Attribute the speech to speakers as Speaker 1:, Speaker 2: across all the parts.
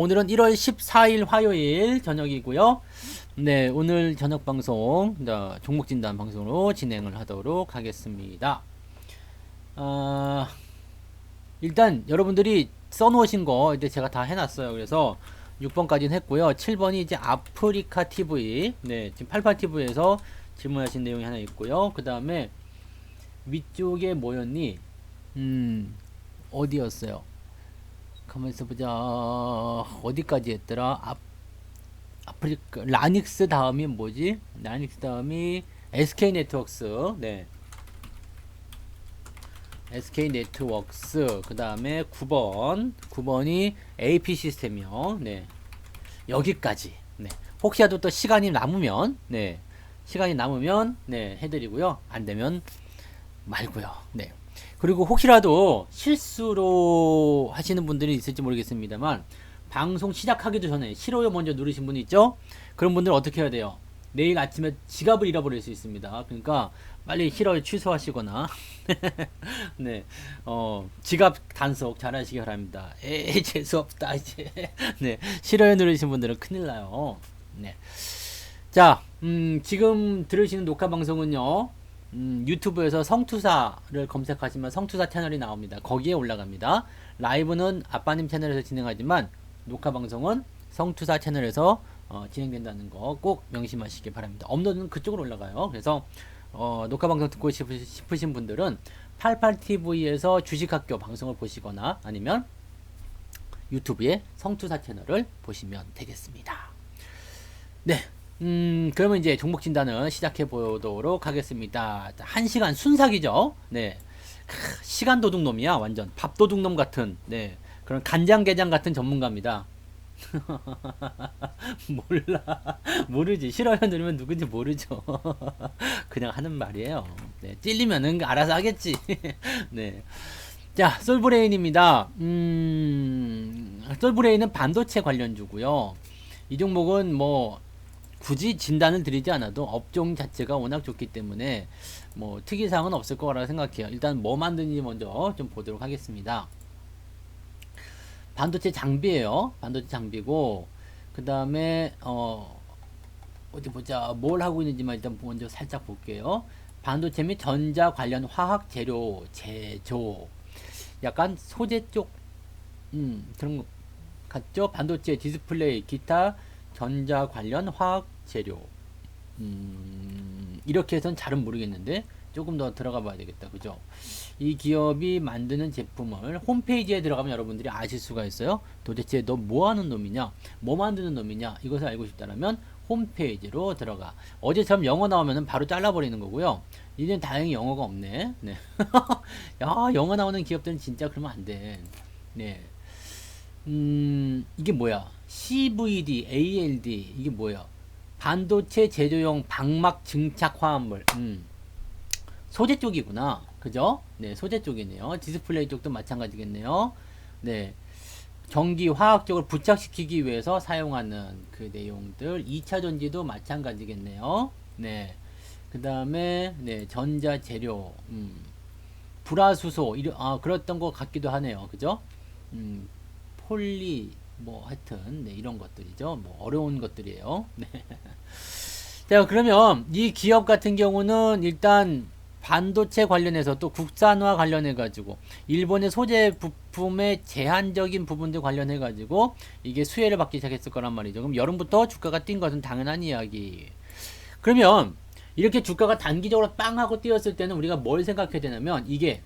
Speaker 1: 오늘은 1월 14일 화요일 저녁이고요. 네, 오늘 저녁 방송, 종목 진단 방송으로 진행을 하도록 하겠습니다. 아, 일단 여러분들이 써놓으신 거 이제 제가 다 해놨어요. 그래서 6번까지는 했고요. 7번이 이제 아프리카 TV, 네, 지금 88TV에서 질문하신 내용이 하나 있고요. 그 다음에 위쪽에 뭐였니? 어디였어요? 가만히 있어보자. 어디까지 했더라? 아프리카 라닉스 다음이 뭐지? 라닉스 다음이 SK 네트워크스. 네. SK 네트워크스. 그 다음에 9번이 AP 시스템이요. 네. 여기까지. 네. 혹시라도 또 시간이 남으면, 네. 시간이 남으면, 네. 해드리고요. 안 되면 말고요. 네. 그리고 혹시라도 실수로 하시는 분들이 있을지 모르겠습니다만 방송 시작하기도 전에 싫어요 먼저 누르신 분이 있죠? 그런 분들은 어떻게 해야 돼요? 내일 아침에 지갑을 잃어버릴 수 있습니다. 그러니까 빨리 싫어요 취소하시거나 네, 지갑 단속 잘 하시기 바랍니다. 에이 재수없다 이제 네, 싫어요 누르신 분들은 큰일 나요. 네. 자, 지금 들으시는 녹화 방송은요, 유튜브에서 성투사를 검색하시면 성투사 채널이 나옵니다. 거기에 올라갑니다. 라이브는 아빠님 채널에서 진행하지만 녹화 방송은 성투사 채널에서 진행된다는 거 꼭 명심하시기 바랍니다. 업로드는 그쪽으로 올라가요. 그래서 녹화 방송 듣고 싶으신 분들은 88TV에서 주식학교 방송을 보시거나 아니면 유튜브에 성투사 채널을 보시면 되겠습니다. 네. 그러면 이제 종목 진단을 시작해 보도록 하겠습니다. 1시간 순삭이죠. 네. 시간 도둑놈이야. 완전 밥 도둑놈 같은, 네. 그런 간장게장 같은 전문가입니다. 몰라. 모르지. 싫어요 누르면 누군지 모르죠. 그냥 하는 말이에요. 네. 찔리면은 알아서 하겠지. 네. 자, 솔브레인입니다. 솔브레인은 반도체 관련주고요. 이 종목은 뭐 굳이 진단을 드리지 않아도 업종 자체가 워낙 좋기 때문에 뭐 특이사항은 없을 거라 생각해요. 일단 뭐 만드는지 먼저 좀 보도록 하겠습니다. 반도체 장비예요. 반도체 장비고 그 다음에 어디 보자 뭘 하고 있는지만 일단 먼저 살짝 볼게요. 반도체 및 전자 관련 화학 재료 제조 약간 소재 쪽 그런 것 같죠? 반도체 디스플레이 기타 전자 관련 화학 재료 이렇게 해서는 잘은 모르겠는데 조금 더 들어가 봐야 되겠다 그죠. 이 기업이 만드는 제품을 홈페이지에 들어가면 여러분들이 아실 수가 있어요. 도대체 너 뭐 하는 놈이냐 뭐 만드는 놈이냐 이것을 알고 싶다면 홈페이지로 들어가. 어제처럼 영어 나오면 바로 잘라버리는 거고요. 이제는 다행히 영어가 없네. 네. 야 영어 나오는 기업들은 진짜 그러면 안돼. 네. 이게 뭐야? CVD, ALD, 이게 뭐야? 반도체 제조용 방막 증착 화합물. 소재 쪽이구나. 그죠? 네, 소재 쪽이네요. 디스플레이 쪽도 마찬가지겠네요. 네. 전기 화학적으로 부착시키기 위해서 사용하는 그 내용들. 2차 전지도 마찬가지겠네요. 네. 그 다음에, 네, 전자 재료. 불화수소. 그랬던 것 같기도 하네요. 그죠? 폴리 뭐 하여튼 네, 이런 것들이죠. 뭐 어려운 것들이에요. 네. 자 그러면 이 기업 같은 경우는 일단 반도체 관련해서 또 국산화 관련해 가지고 일본의 소재 부품의 제한적인 부분들 관련해 가지고 이게 수혜를 받기 시작했을 거란 말이죠. 그럼 여름부터 주가가 뛴 것은 당연한 이야기. 그러면 이렇게 주가가 단기적으로 빵 하고 뛰었을 때는 우리가 뭘 생각해야 되냐면 이게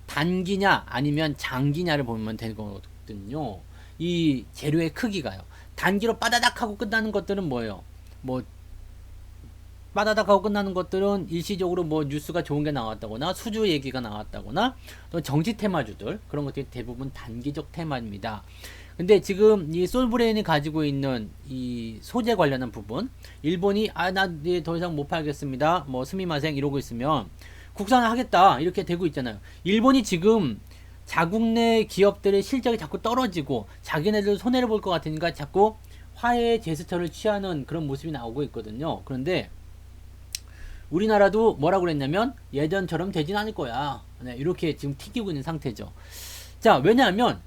Speaker 1: 단기냐 아니면 장기냐를 보면 되는 거거든요. 이 재료의 크기가요. 단기로 빠다닥 하고 끝나는 것들은 뭐예요? 뭐 빠다닥 하고 끝나는 것들은 일시적으로 뭐 뉴스가 좋은 게 나왔다거나 수주 얘기가 나왔다거나 또 정치 테마주들 그런 것들이 대부분 단기적 테마입니다. 근데 지금 이 솔브레인이 가지고 있는 이 소재 관련한 부분 일본이 나 더 이상 못 팔겠습니다 뭐 스미마생 이러고 있으면 국산화 하겠다 이렇게 되고 있잖아요. 일본이 지금 자국 내 기업들의 실적이 자꾸 떨어지고 자기네들 손해를 볼 것 같으니까 자꾸 화해 제스처를 취하는 그런 모습이 나오고 있거든요. 그런데 우리나라도 뭐라고 그랬냐면 예전처럼 되진 않을 거야. 네, 이렇게 지금 튀기고 있는 상태죠. 자, 왜냐하면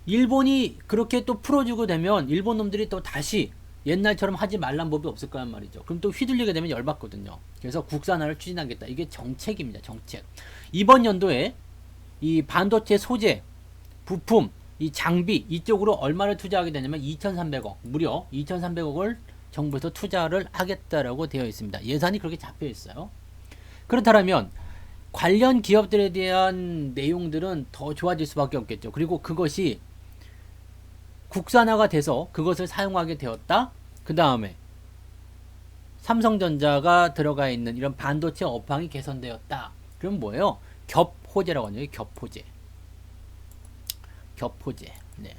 Speaker 1: 일본이 그렇게 또 풀어주고 되면 일본 놈들이 또 다시 옛날처럼 하지 말란 법이 없을 거란 말이죠. 그럼 또 휘둘리게 되면 열받거든요. 그래서 국산화를 추진하겠다. 이게 정책입니다. 정책. 이번 연도에 이 반도체 소재, 부품, 이 장비 이쪽으로 얼마를 투자하게 되냐면 2,300억, 무려 2,300억을 정부에서 투자를 하겠다라고 되어 있습니다. 예산이 그렇게 잡혀 있어요. 그렇다면 관련 기업들에 대한 내용들은 더 좋아질 수밖에 없겠죠. 그리고 그것이 국산화가 돼서 그것을 사용하게 되었다. 그 다음에 삼성전자가 들어가 있는 이런 반도체 업황이 개선되었다. 그럼 뭐예요? 겹호재라고 하죠. 겹호재. 겹호재. 네.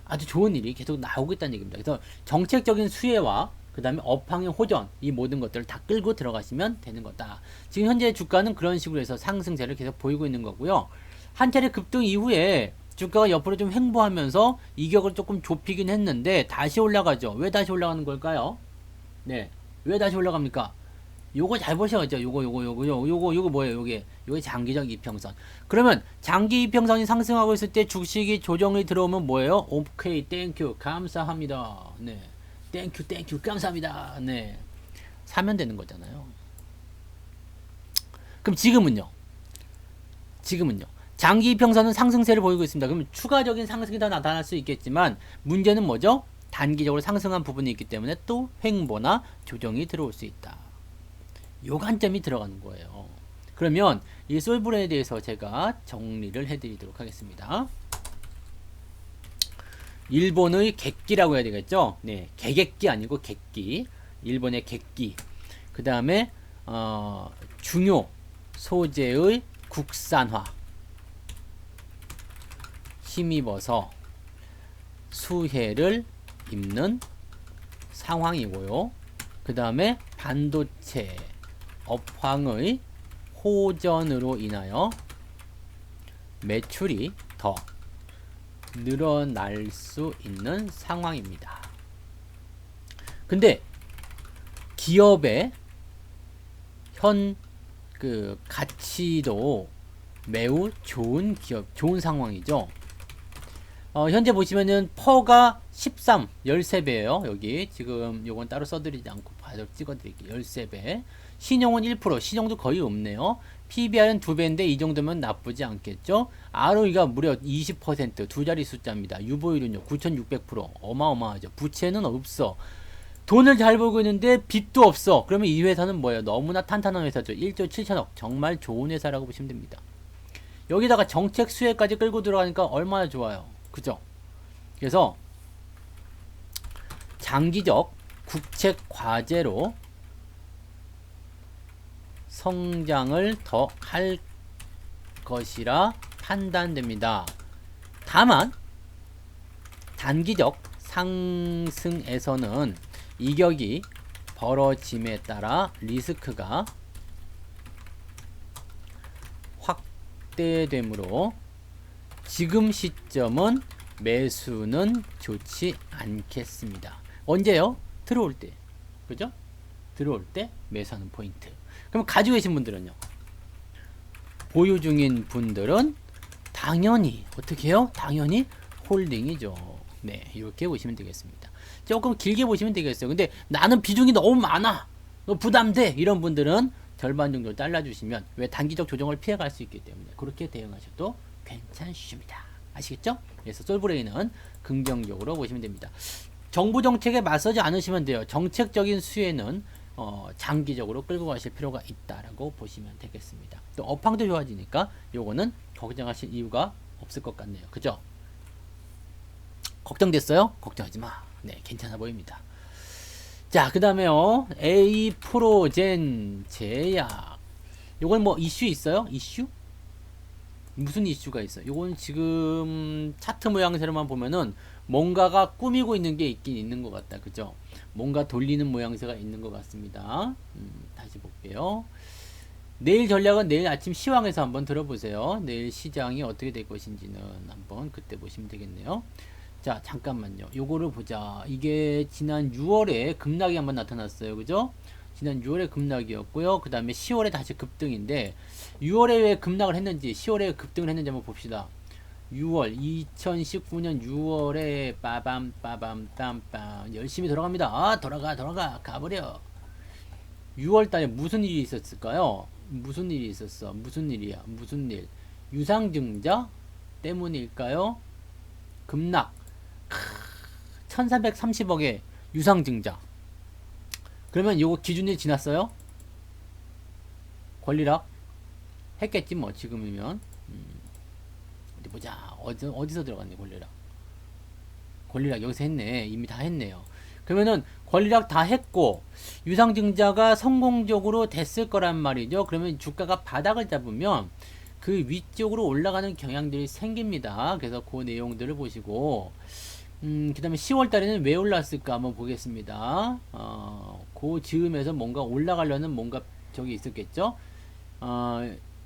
Speaker 1: 아주 좋은 일이 계속 나오고 있다는 얘기입니다. 그래서 정책적인 수혜와 그 다음에 업황의 호전, 이 모든 것들을 다 끌고 들어가시면 되는 거다. 지금 현재 주가는 그런 식으로 해서 상승세를 계속 보이고 있는 거고요. 한 차례 급등 이후에 주가가 옆으로 좀 횡보하면서 이격을 조금 좁히긴 했는데 다시 올라가죠. 왜 다시 올라가는 걸까요? 네. 왜 다시 올라갑니까? 요거 잘 보셔야죠. 요거 뭐예요? 요게 장기적 이평선. 그러면 장기 이평선이 상승하고 있을 때 주식이 조정이 들어오면 뭐예요? 오케이, 땡큐, 감사합니다. 네. 땡큐, 감사합니다. 네. 사면 되는 거잖아요. 그럼 지금은요? 장기 이평선은 상승세를 보이고 있습니다. 그럼 추가적인 상승이 더 나타날 수 있겠지만 문제는 뭐죠? 단기적으로 상승한 부분이 있기 때문에 또 횡보나 조정이 들어올 수 있다. 요 관점이 들어가는 거예요. 그러면 이 솔브레에 대해서 제가 정리를 해드리도록 하겠습니다. 일본의 객기라고 해야 되겠죠? 네, 개객기 아니고 객기. 일본의 객기. 그 다음에 중요 소재의 국산화. 힘입어서 수혜를 입는 상황이고요. 그 다음에 반도체 업황의 호전으로 인하여 매출이 더 늘어날 수 있는 상황입니다. 근데 기업의 현 그 가치도 매우 좋은 좋은 상황이죠. 현재 보시면은 퍼가 13, 13배예요. 여기 지금 요건 따로 써드리지 않고 바로 찍어드릴게요. 13배. 신용은 1%, 신용도 거의 없네요. PBR은 2배인데 이 정도면 나쁘지 않겠죠. ROE가 무려 20%, 두 자리 숫자입니다. 유보율은요 9,600%, 어마어마하죠. 부채는 없어. 돈을 잘 벌고 있는데 빚도 없어. 그러면 이 회사는 뭐예요? 너무나 탄탄한 회사죠. 1조 7천억. 정말 좋은 회사라고 보시면 됩니다. 여기다가 정책 수혜까지 끌고 들어가니까 얼마나 좋아요. 그죠? 그래서 장기적 국책 과제로 성장을 더 할 것이라 판단됩니다. 다만 단기적 상승에서는 이격이 벌어짐에 따라 리스크가 확대되므로 지금 시점은 매수는 좋지 않겠습니다. 언제요? 들어올 때. 그죠? 들어올 때 매수하는 포인트. 그럼 가지고 계신 분들은요? 보유 중인 분들은 당연히 어떻게 해요? 당연히 홀딩이죠. 네, 이렇게 보시면 되겠습니다. 조금 길게 보시면 되겠어요. 근데 나는 비중이 너무 많아. 부담돼. 이런 분들은 절반 정도 잘라주시면 왜 단기적 조정을 피해갈 수 있기 때문에 그렇게 대응하셔도 괜찮습니다. 아시겠죠? 그래서 솔브레인은 긍정적으로 보시면 됩니다. 정부 정책에 맞서지 않으시면 돼요. 정책적인 수혜는 장기적으로 끌고 가실 필요가 있다라고 보시면 되겠습니다. 또 업황도 좋아지니까 요거는 걱정하실 이유가 없을 것 같네요. 그죠? 걱정됐어요? 걱정하지 마. 네, 괜찮아 보입니다. 자, 그 다음에요. A 프로젠 제약. 요건 뭐 이슈 있어요? 이슈? 무슨 이슈가 있어요? 요건 지금 차트 모양새로만 보면은 뭔가가 꾸미고 있는 게 있긴 있는 것 같다. 그죠? 뭔가 돌리는 모양새가 있는 것 같습니다. 다시 볼게요. 내일 전략은 내일 아침 시황에서 한번 들어보세요. 내일 시장이 어떻게 될 것인지는 한번 그때 보시면 되겠네요. 자, 잠깐만요. 요거를 보자. 이게 지난 6월에 급락이 한번 나타났어요. 그죠? 지난 6월에 급락이었고요. 그 다음에 10월에 다시 급등인데 6월에 왜 급락을 했는지 10월에 급등을 했는지 한번 봅시다. 6월 2019년 6월에 빠밤 빠밤 빰빰 열심히 돌아갑니다. 아, 돌아가 가버려. 6월 달에 무슨 일이 있었을까요? 무슨 일이 있었어? 무슨 일이야? 무슨 일? 유상증자 때문일까요? 급락. 1330억의 유상증자. 그러면 요거 기준일 지났어요? 권리락 했겠지 뭐 지금이면. 어디 보자. 어디서 들어갔네 권리락. 권리락 여기서 했네. 이미 다 했네요. 그러면은 권리락 다 했고 유상증자가 성공적으로 됐을 거란 말이죠. 그러면 주가가 바닥을 잡으면 그 위쪽으로 올라가는 경향들이 생깁니다. 그래서 그 내용들을 보시고 그 다음에 10월 달에는 왜 올랐을까 한번 보겠습니다. 그 즈음에서 뭔가 올라가려는 뭔가 저기 있었겠죠.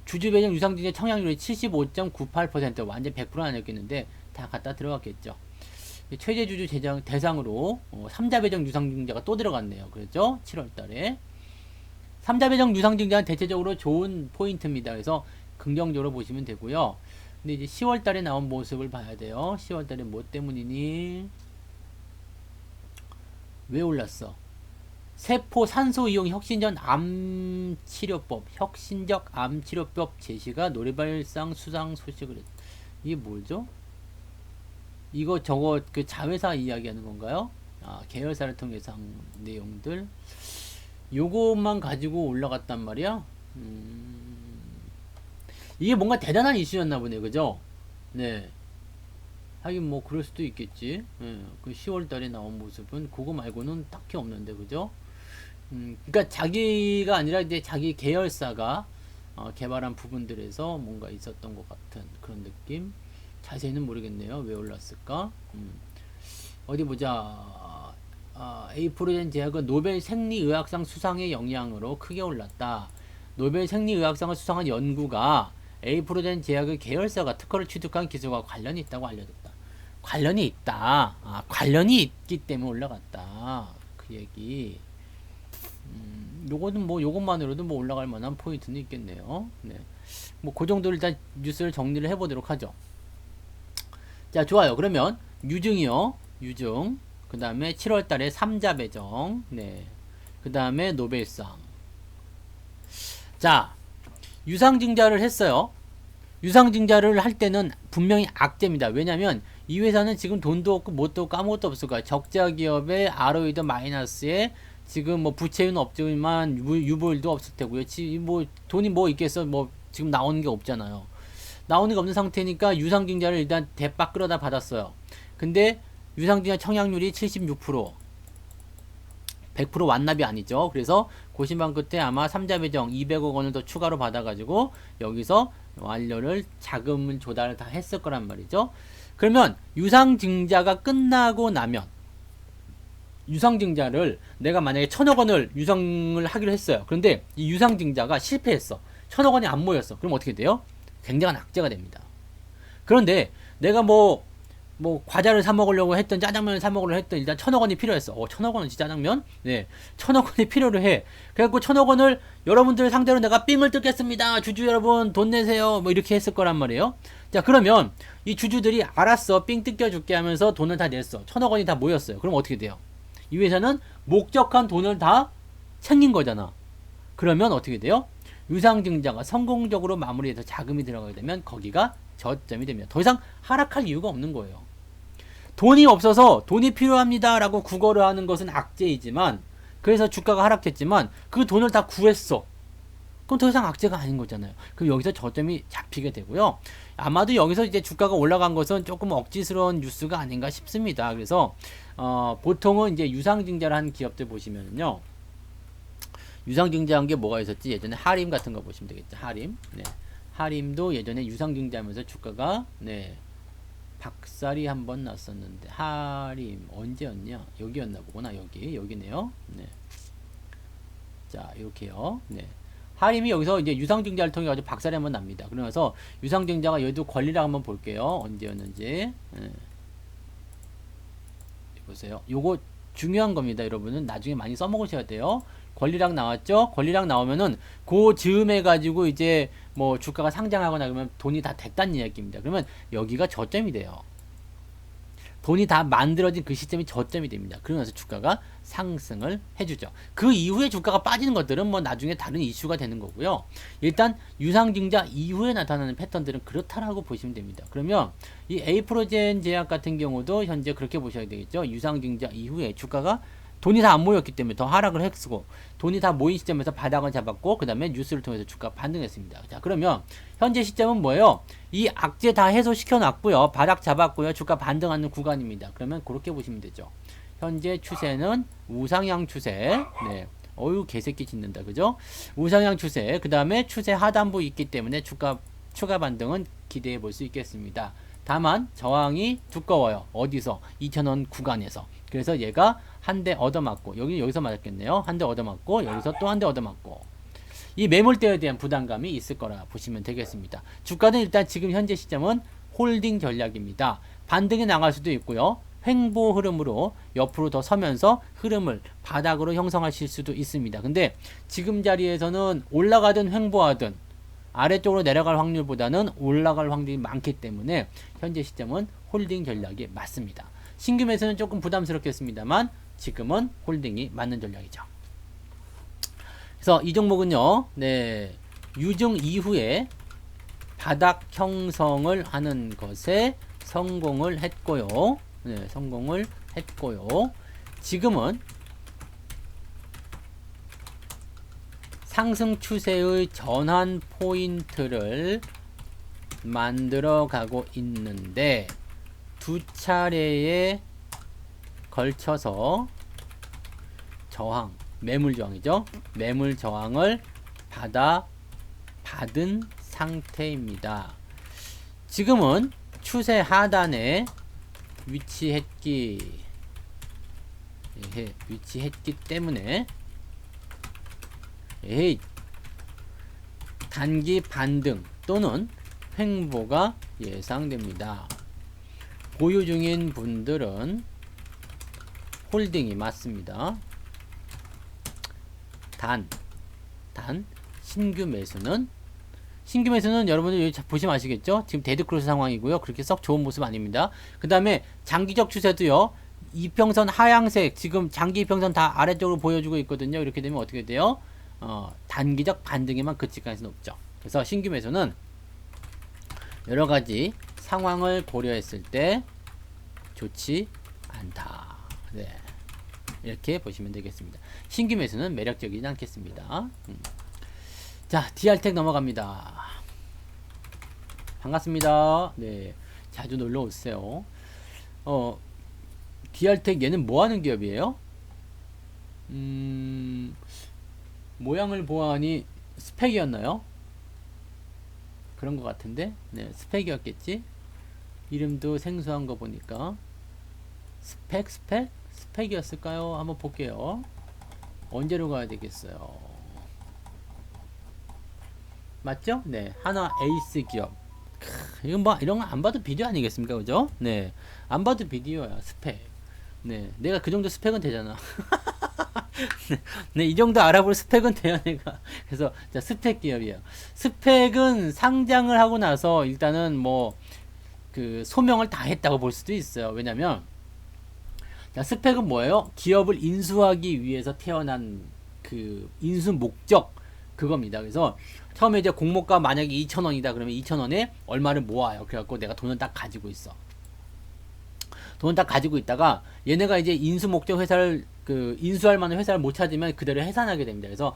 Speaker 1: 주주 배정 유상증자 청약률이 75.98% 완전 100% 아니었겠는데 다 갖다 들어갔겠죠. 최대 주주 대상으로 3자 배정 유상증자가 또 들어갔네요. 그렇죠? 7월 달에 3자 배정 유상증자는 대체적으로 좋은 포인트입니다. 그래서 긍정적으로 보시면 되고요. 근데 이제 10월 달에 나온 모습을 봐야 돼요. 10월 달에 뭐 때문이니? 왜 올랐어? 세포 산소 이용 혁신적 암치료법 제시가 노벨상 수상 소식을 했. 이게 뭐죠? 이거 저거 그 자회사 이야기하는 건가요? 계열사를 통해서 한 내용들. 요것만 가지고 올라갔단 말이야. 이게 뭔가 대단한 이슈였나 보네, 그죠? 네. 하긴 뭐 그럴 수도 있겠지. 그 10월 달에 나온 모습은 그거 말고는 딱히 없는데, 그죠? 그러니까 자기가 아니라 이제 자기 계열사가 개발한 부분들에서 뭔가 있었던 것 같은 그런 느낌. 자세히는 모르겠네요. 왜 올랐을까? 어디 보자. 에이프로젠 제약은 노벨 생리의학상 수상의 영향으로 크게 올랐다. 노벨 생리의학상을 수상한 연구가 에이프로젠 제약의 계열사가 특허를 취득한 기술과 관련이 있다고 알려졌다. 관련이 있다. 관련이 있기 때문에 올라갔다. 그 얘기. 요거는 뭐 요것만으로도 뭐 올라갈 만한 포인트는 있겠네요. 네. 뭐 그 정도로 일단 뉴스를 정리를 해보도록 하죠. 자, 좋아요. 그러면 유증이요. 유증. 그 다음에 7월 달에 3자 배정. 네. 그 다음에 노벨상. 자, 유상증자를 했어요. 유상증자를 할 때는 분명히 악재입니다. 왜냐면 이 회사는 지금 돈도 없고 뭣도 없고 아무것도 없을 거야. 적자 기업의 ROE도 마이너스에 지금 뭐 부채는 없지만 유보율도 없을 테고요. 뭐 돈이 뭐 있겠어? 뭐 지금 나오는 게 없잖아요. 나오는 게 없는 상태니까 유상증자를 일단 대박 끌어다 받았어요. 근데 유상증자 청약률이 76%. 100% 완납이 아니죠. 그래서 고심한 끝에 아마 3자 배정 200억 원을 더 추가로 받아가지고 여기서 완료를 자금을 조달을 다 했을 거란 말이죠. 그러면 유상증자가 끝나고 나면 유상증자를 내가 만약에 1000억 원을 유상을 하기로 했어요. 그런데 이 유상증자가 실패했어. 1000억 원이 안 모였어. 그럼 어떻게 돼요? 굉장한 악재가 됩니다. 그런데 내가 뭐 과자를 사 먹으려고 했던 짜장면을 사 먹으려고 했던 일단 1000억 원이 필요했어. 1000억 원은 진짜 짜장면? 네. 1000억 원이 필요로 해. 그래갖고 1000억 원을 여러분들 상대로 내가 삥을 뜯겠습니다. 주주 여러분 돈 내세요. 뭐 이렇게 했을 거란 말이에요. 자, 그러면 이 주주들이 알았어. 삥 뜯겨줄게 하면서 돈을 다 냈어. 1000억 원이 다 모였어요. 그럼 어떻게 돼요? 이 회사는 목적한 돈을 다 챙긴 거잖아. 그러면 어떻게 돼요? 유상증자가 성공적으로 마무리해서 자금이 들어가게 되면 거기가 저점이 됩니다. 더 이상 하락할 이유가 없는 거예요. 돈이 없어서 돈이 필요합니다 라고 구걸을 하는 것은 악재이지만 그래서 주가가 하락했지만 그 돈을 다 구했어. 그럼 더 이상 악재가 아닌 거잖아요. 그럼 여기서 저점이 잡히게 되고요. 아마도 여기서 이제 주가가 올라간 것은 조금 억지스러운 뉴스가 아닌가 싶습니다. 그래서 보통은 이제 유상증자를 한 기업들 보시면요. 유상증자한 게 뭐가 있었지? 예전에 하림 같은 거 보시면 되겠죠. 하림. 네. 하림도 예전에 유상증자하면서 주가가 네. 박살이 한번 났었는데 하림 언제였냐? 여기였나 보구나. 여기네요. 네. 자, 이렇게요. 네. 하림이 여기서 이제 유상증자를 통해 가지고 박살이 한번 납니다. 그러면서 유상증자가 여기도 권리를 한번 볼게요. 언제였는지. 네. 보세요. 요거 중요한 겁니다. 여러분은 나중에 많이 써먹으셔야 돼요. 권리락 나왔죠? 권리락 나오면은 그 즈음에 가지고 이제 뭐 주가가 상장하거나 그러면 돈이 다 됐다는 이야기입니다. 그러면 여기가 저점이 돼요. 돈이 다 만들어진 그 시점이 저점이 됩니다. 그러면서 주가가 상승을 해주죠. 그 이후에 주가가 빠지는 것들은 뭐 나중에 다른 이슈가 되는 거고요. 일단 유상증자 이후에 나타나는 패턴들은 그렇다라고 보시면 됩니다. 그러면 이 에이프로젠 제약 같은 경우도 현재 그렇게 보셔야 되겠죠. 유상증자 이후에 주가가 돈이 다 안 모였기 때문에 더 하락을 했고 돈이 다 모인 시점에서 바닥을 잡았고 그 다음에 뉴스를 통해서 주가 반등했습니다. 자, 그러면 현재 시점은 뭐예요? 이 악재 다 해소시켜 놨고요. 바닥 잡았고요. 주가 반등하는 구간입니다. 그러면 그렇게 보시면 되죠. 현재 추세는 우상향 추세. 네. 어유 개새끼 짖는다. 그죠? 우상향 추세. 그 다음에 추세 하단부 있기 때문에 주가 추가 반등은 기대해 볼 수 있겠습니다. 다만 저항이 두꺼워요. 어디서? 2,000원 구간에서. 그래서 얘가 한 대 얻어맞고 여기서 맞았겠네요. 한 대 얻어맞고 여기서 또 한 대 얻어맞고 이 매물대에 대한 부담감이 있을 거라 보시면 되겠습니다. 주가는 일단 지금 현재 시점은 홀딩 전략입니다. 반등이 나갈 수도 있고요. 횡보 흐름으로 옆으로 더 서면서 흐름을 바닥으로 형성하실 수도 있습니다. 근데 지금 자리에서는 올라가든 횡보하든 아래쪽으로 내려갈 확률보다는 올라갈 확률이 많기 때문에 현재 시점은 홀딩 전략이 맞습니다. 신규 매수는 조금 부담스럽겠습니다만 지금은 홀딩이 맞는 전략이죠. 그래서 이 종목은요, 네, 유증 이후에 바닥 형성을 하는 것에 성공을 했고요. 네, 성공을 했고요. 지금은 상승 추세의 전환 포인트를 만들어 가고 있는데 두 차례에 걸쳐서 저항, 매물 저항이죠. 매물 저항을 받은 상태입니다. 지금은 추세 하단에 위치했기 때문에 단기 반등 또는 횡보가 예상됩니다. 보유 중인 분들은 홀딩이 맞습니다. 단 신규 매수는 여러분들 여기 보시면 아시겠죠? 지금 데드크로스 상황이고요. 그렇게 썩 좋은 모습 아닙니다. 그 다음에 장기적 추세도요. 이평선 하향색 지금 장기 이평선 다 아래쪽으로 보여주고 있거든요. 이렇게 되면 어떻게 돼요? 단기적 반등에만 그칠 가능성이 높죠. 그래서 신규 매수는 여러가지 상황을 고려했을 때 좋지 않다. 네. 이렇게 보시면 되겠습니다. 신규 매수는 매력적이지 않겠습니다. 자, DR텍 넘어갑니다. 반갑습니다. 네. 자주 놀러 오세요. DR텍 얘는 뭐 하는 기업이에요? 모양을 보아하니 스펙이었나요? 그런 것 같은데, 네, 스펙이었겠지? 이름도 생소한 거 보니까. 스펙이었을까요? 한번 볼게요. 언제로 가야 되겠어요? 맞죠? 네, 하나 에이스 기업. 이건 뭐, 이런 거 안 봐도 비디오 아니겠습니까? 그죠? 네, 안 봐도 비디오야, 스펙. 네, 내가 그 정도 스펙은 되잖아. 네, 이 정도 알아볼 스펙은 돼요, 내가. 그래서, 자, 스펙 기업이에요. 스펙은 상장을 하고 나서 일단은 뭐, 소명을 다 했다고 볼 수도 있어요. 왜냐면, 자, 스펙은 뭐예요? 기업을 인수하기 위해서 태어난 인수 목적, 그겁니다. 그래서, 처음에 이제 공모가 만약에 2,000원이다. 그러면 2,000원에 얼마를 모아요. 그래갖고 내가 돈을 딱 가지고 있어. 돈을 딱 가지고 있다가 얘네가 이제 인수 목적 회사를 인수할 만한 회사를 못 찾으면 그대로 해산하게 됩니다. 그래서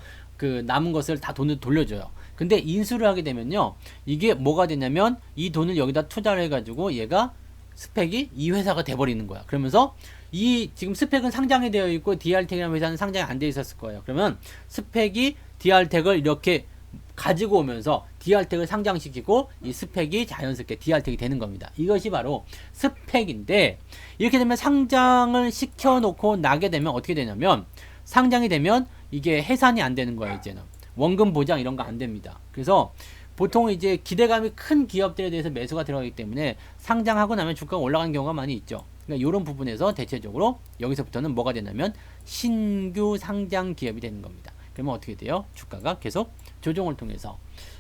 Speaker 1: 남은 것을 다 돈을 돌려줘요. 근데 인수를 하게 되면요, 이게 뭐가 되냐면 이 돈을 여기다 투자를 해가지고 얘가 스펙이 이 회사가 돼버리는 거야. 그러면서 지금 스펙은 상장이 되어 있고 DR텍이라는 회사는 상장이 안 되어 있었을 거예요. 그러면 스펙이 DR텍을 이렇게 가지고 오면서 DR텍을 상장시키고 이 스펙이 자연스럽게 DR텍이 되는 겁니다. 이것이 바로 스펙인데, 이렇게 되면 상장을 시켜놓고 나게 되면 어떻게 되냐면, 상장이 되면 이게 해산이 안 되는 거예요. 이제는 원금 보장 이런 거 안 됩니다. 그래서 보통 이제 기대감이 큰 기업들에 대해서 매수가 들어가기 때문에 상장하고 나면 주가가 올라가는 경우가 많이 있죠. 그러니까 이런 부분에서 대체적으로 여기서부터는 뭐가 되냐면 신규 상장 기업이 되는 겁니다. 그러면 어떻게 돼요? 주가가 계속 조정을 통해서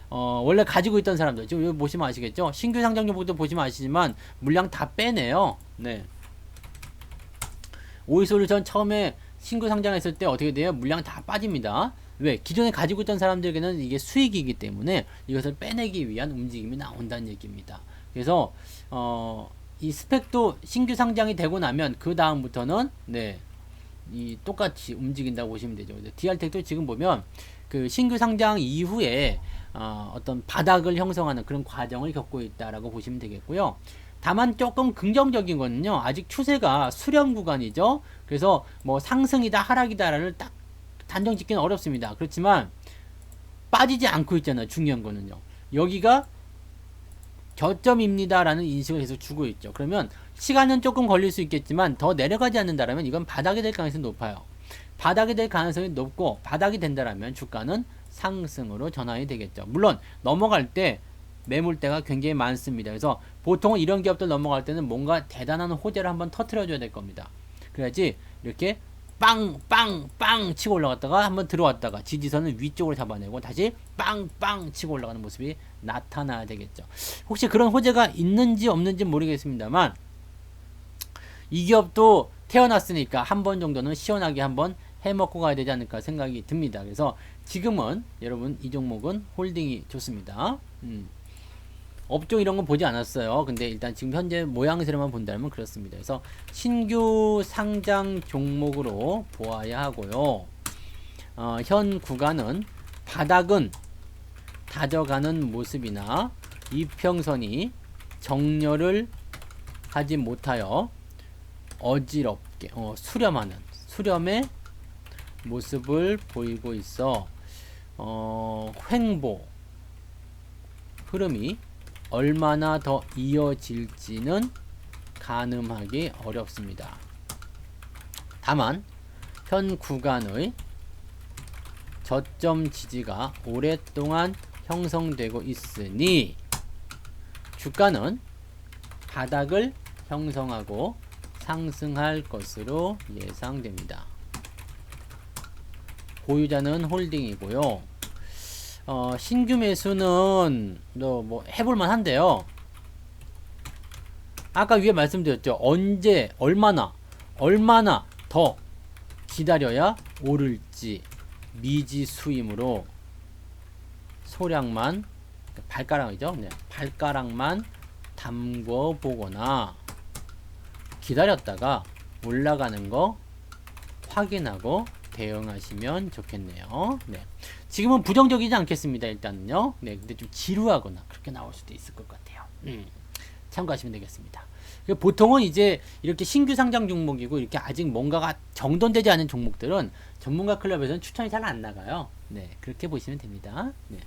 Speaker 1: 원래 가지고 있던 사람들 지금 여기 보시면 아시겠죠? 신규 상장 종목도 보시면 아시지만 물량 다 빼내요. 네. 오이솔루션 처음에 신규 상장했을 때 어떻게 돼요? 물량 다 빠집니다. 왜? 기존에 가지고 있던 사람들에게는 이게 수익이기 때문에 이것을 빼내기 위한 움직임이 나온다는 얘기입니다. 그래서 이 스펙도 신규 상장이 되고 나면 그 다음부터는 네, 이 똑같이 움직인다고 보시면 되죠. DR텍도 지금 보면 그 신규 상장 이후에 어떤 바닥을 형성하는 그런 과정을 겪고 있다라고 보시면 되겠고요. 다만 조금 긍정적인 거는요. 아직 추세가 수렴 구간이죠. 그래서 뭐 상승이다 하락이다를 딱 단정 짓기는 어렵습니다. 그렇지만 빠지지 않고 있잖아요. 중요한 거는요. 여기가 저점입니다 라는 인식을 계속 주고 있죠. 그러면 시간은 조금 걸릴 수 있겠지만 더 내려가지 않는다면 이건 바닥이 될 가능성이 높아요. 바닥이 될 가능성이 높고 바닥이 된다면 주가는 상승으로 전환이 되겠죠. 물론 넘어갈 때 매물대가 굉장히 많습니다. 그래서 보통은 이런 기업들 넘어갈 때는 뭔가 대단한 호재를 한번 터트려 줘야 될 겁니다. 그래야지 이렇게 빵 치고 올라갔다가 한번 들어왔다가 지지선을 위쪽으로 잡아내고 다시 빵 치고 올라가는 모습이 나타나야 되겠죠. 혹시 그런 호재가 있는지 없는지 모르겠습니다만 이 기업도 태어났으니까 한 번 정도는 시원하게 한번 해먹고 가야 되지 않을까 생각이 듭니다. 그래서 지금은 여러분 이 종목은 홀딩이 좋습니다. 업종 이런 건 보지 않았어요. 근데 일단 지금 현재 모양새로만 본다면 그렇습니다. 그래서 신규 상장 종목으로 보아야 하고요. 현 구간은 바닥은 다져가는 모습이나 이평선이 정렬을 하지 못하여 어지럽게 수렴의 모습을 보이고 있어 횡보 흐름이 얼마나 더 이어질지는 가늠하기 어렵습니다. 다만 현 구간의 저점 지지가 오랫동안 형성되고 있으니 주가는 바닥을 형성하고 상승할 것으로 예상됩니다. 보유자는 홀딩이고요. 신규 매수는 뭐 해볼만 한데요. 아까 위에 말씀드렸죠. 언제 얼마나 더 기다려야 오를지 미지수이므로 소량만 발가락이죠. 네, 발가락만 담궈 보거나 기다렸다가 올라가는 거 확인하고 대응하시면 좋겠네요. 네. 지금은 부정적이지 않겠습니다. 일단은요. 네. 근데 좀 지루하거나 그렇게 나올 수도 있을 것 같아요. 참고하시면 되겠습니다. 보통은 이제 이렇게 신규 상장 종목이고 이렇게 아직 뭔가가 정돈되지 않은 종목들은 전문가 클럽에서는 추천이 잘 안 나가요. 네. 그렇게 보시면 됩니다. 네.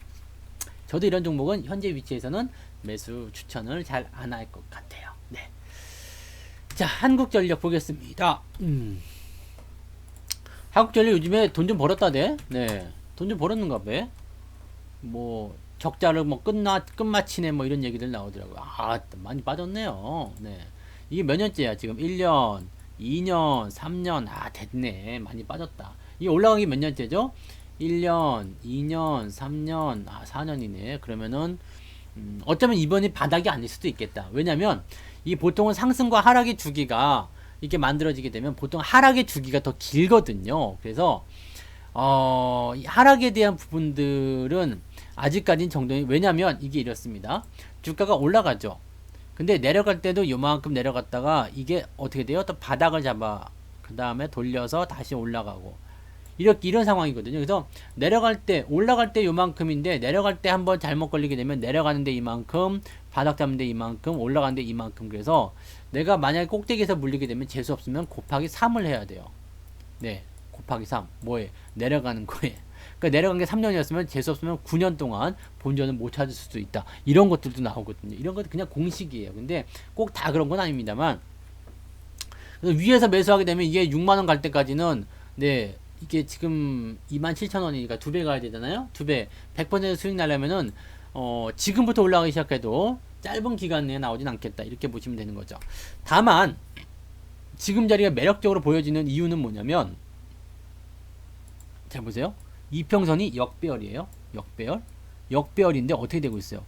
Speaker 1: 저도 이런 종목은 현재 위치에서는 매수 추천을 잘 안 할 것 같아요. 네. 자, 한국전력 보겠습니다. 한국전력 요즘에 돈 좀 벌었다대. 네. 돈 좀 벌었는가 봐. 뭐 적자를 뭐 끝마치네 뭐 이런 얘기들 나오더라고요. 아, 많이 빠졌네요. 네. 이게 몇 년째야? 지금 1년, 2년, 3년. 아, 됐네. 많이 빠졌다. 이게 올라간 게 몇 년째죠? 1년, 2년, 3년, 4년이네. 그러면은 어쩌면 이번이 바닥이 아닐 수도 있겠다. 왜냐면 이 보통은 상승과 하락의 주기가 이렇게 만들어지게 되면 보통 하락의 주기가 더 길거든요. 그래서 하락에 대한 부분들은 아직까지는 정도는, 왜냐면 이게 이렇습니다. 주가가 올라가죠. 근데 내려갈 때도 요만큼 내려갔다가 이게 어떻게 돼요? 또 바닥을 잡아 그 다음에 돌려서 다시 올라가고 이런 상황이거든요. 그래서 내려갈 때 올라갈 때 요만큼인데 내려갈 때 한번 잘못 걸리게 되면 내려가는데 이만큼, 바닥 잡는데 이만큼, 올라가는데 이만큼. 그래서 내가 만약에 꼭대기에서 물리게 되면 재수 없으면 곱하기 3을 해야 돼요. 네, 곱하기 3. 뭐에? 내려가는 거에. 그러니까 내려간 게 3년이었으면 재수 없으면 9년 동안 본전을 못 찾을 수도 있다. 이런 것들도 나오거든요. 이런 것도 그냥 공식이에요. 근데 꼭 다 그런 건 아닙니다만, 위에서 매수하게 되면 이게 6만원 갈 때까지는, 네, 이게 지금 27,000원이니까 2배 가야 되잖아요. 2배. 100% 수익 나려면은 지금부터 올라가기 시작해도 짧은 기간 내에 나오진 않겠다. 이렇게 보시면 되는 거죠. 다만 지금 자리가 매력적으로 보여지는 이유는 뭐냐면, 잘 보세요. 이평선이 역배열이에요. 역배열인데 어떻게 되고 있어요?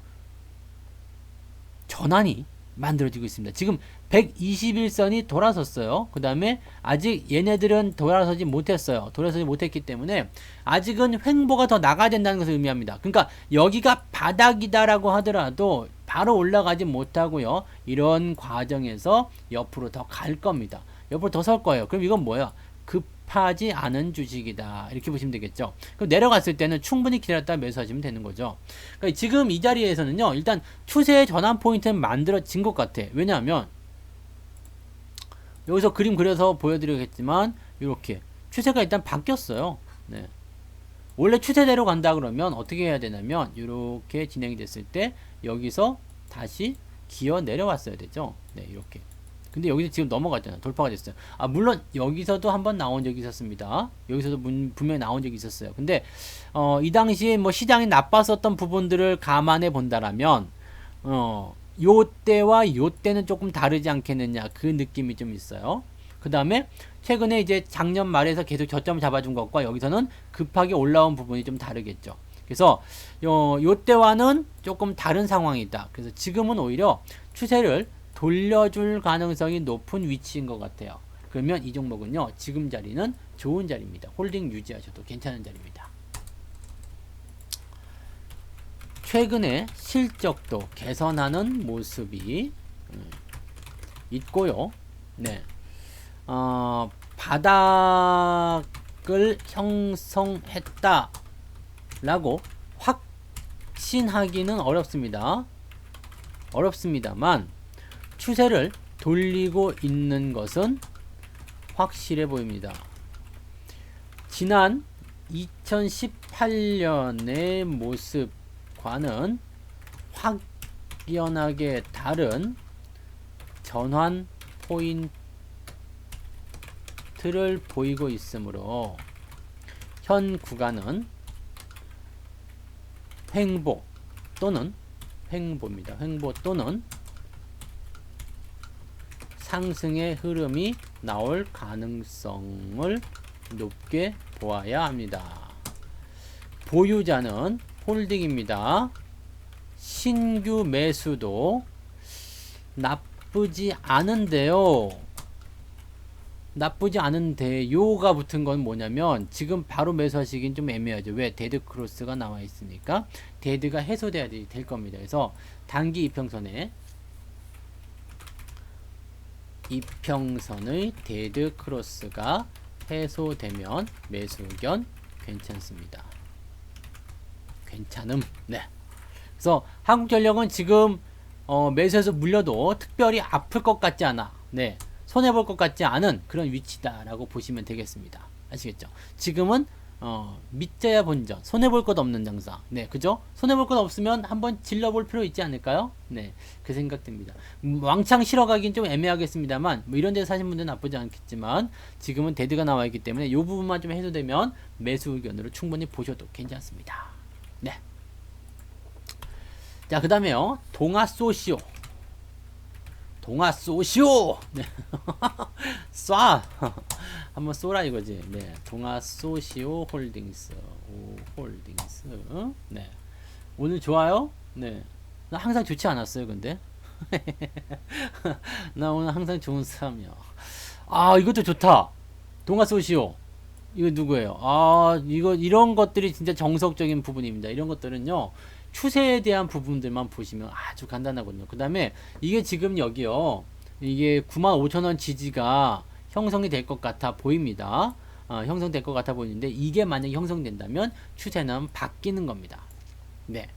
Speaker 1: 전환이 만들어지고 있습니다. 지금 121선이 돌아섰어요. 그 다음에 아직 얘네들은 돌아서지 못했어요. 돌아서지 못했기 때문에 아직은 횡보가 더 나가야 된다는 것을 의미합니다. 그러니까 여기가 바닥이다라고 하더라도 바로 올라가지 못하고요. 이런 과정에서 옆으로 더 갈 겁니다. 옆으로 더 설 거예요. 그럼 이건 뭐야? 급하지 않은 주식이다. 이렇게 보시면 되겠죠. 그럼 내려갔을 때는 충분히 기다렸다 매수하시면 되는 거죠. 그러니까 지금 이 자리에서는요. 일단 추세의 전환 포인트는 만들어진 것 같아. 왜냐하면 여기서 그림 그려서 보여드리겠지만 이렇게 추세가 일단 바뀌었어요. 네. 원래 추세대로 간다 그러면 어떻게 해야 되냐면 이렇게 진행이 됐을 때 여기서 다시 기어 내려왔어야 되죠. 네, 이렇게. 근데 여기서 지금 넘어갔잖아요. 돌파가 됐어요. 아, 물론 여기서도 한번 나온 적이 있었습니다. 여기서도 분명히 나온 적이 있었어요. 근데 이 당시에 뭐 시장이 나빴었던 부분들을 감안해 본다라면 요 때와 요 때는 조금 다르지 않겠느냐, 그 느낌이 좀 있어요. 그 다음에 최근에 이제 작년 말에서 계속 저점 잡아준 것과 여기서는 급하게 올라온 부분이 좀 다르겠죠. 그래서 요 때와는 조금 다른 상황이다. 그래서 지금은 오히려 추세를 돌려줄 가능성이 높은 위치인 것 같아요. 그러면 이 종목은요, 지금 자리는 좋은 자리입니다. 홀딩 유지하셔도 괜찮은 자리입니다. 최근에 실적도 개선하는 모습이 있고요. 네. 바닥을 형성했다라고 확신하기는 어렵습니다만 추세를 돌리고 있는 것은 확실해 보입니다. 지난 2018년의 모습과는 확연하게 다른 전환 포인트를 보이고 있으므로 현 구간은 횡보 또는 횡보입니다. 횡보 또는 상승의 흐름이 나올 가능성을 높게 보아야 합니다. 보유자는 홀딩입니다. 신규 매수도 나쁘지 않은데요. 나쁘지 않은데요가 붙은 건 뭐냐면 지금 바로 매수하시긴 좀 애매하죠. 왜? 데드 크로스가 나와 있으니까 데드가 해소돼야 될 겁니다. 그래서 단기 이평선의 데드 크로스가 해소되면 매수 의견 괜찮습니다. 괜찮음. 네. 그래서 한국전력은 지금 매수해서 물려도 특별히 아플 것 같지 않아. 네. 손해볼 것 같지 않은 그런 위치다라고 보시면 되겠습니다. 아시겠죠? 지금은 믿져야 본전, 손해볼 것 없는 장사. 네, 그죠? 손해볼 것 없으면 한번 질러볼 필요 있지 않을까요? 네, 그 생각 듭니다. 왕창 실어가긴 좀 애매하겠습니다만, 뭐 이런 데서 사신 분들은 나쁘지 않겠지만, 지금은 데드가 나와 있기 때문에 이 부분만 좀 해소되면 매수 의견으로 충분히 보셔도 괜찮습니다. 네. 자, 그 다음에요. 동아소시오. 네. 쏴! 한번 쏘라 이거지. 네. 동아소시오 홀딩스. 네. 오늘 좋아요? 네. 나 항상 좋지 않았어요, 근데? 나 오늘 항상 좋은 사람이야. 아, 이것도 좋다. 동아소시오. 이거 누구예요? 아, 이런 것들이 진짜 정석적인 부분입니다. 이런 것들은요, 추세에 대한 부분들만 보시면 아주 간단하거든요. 그 다음에 이게 지금 여기요, 이게 95,000원 지지가 형성이 될 것 같아 보입니다. 형성될 것 같아 보이는데 이게 만약에 형성된다면 추세는 바뀌는 겁니다. 네,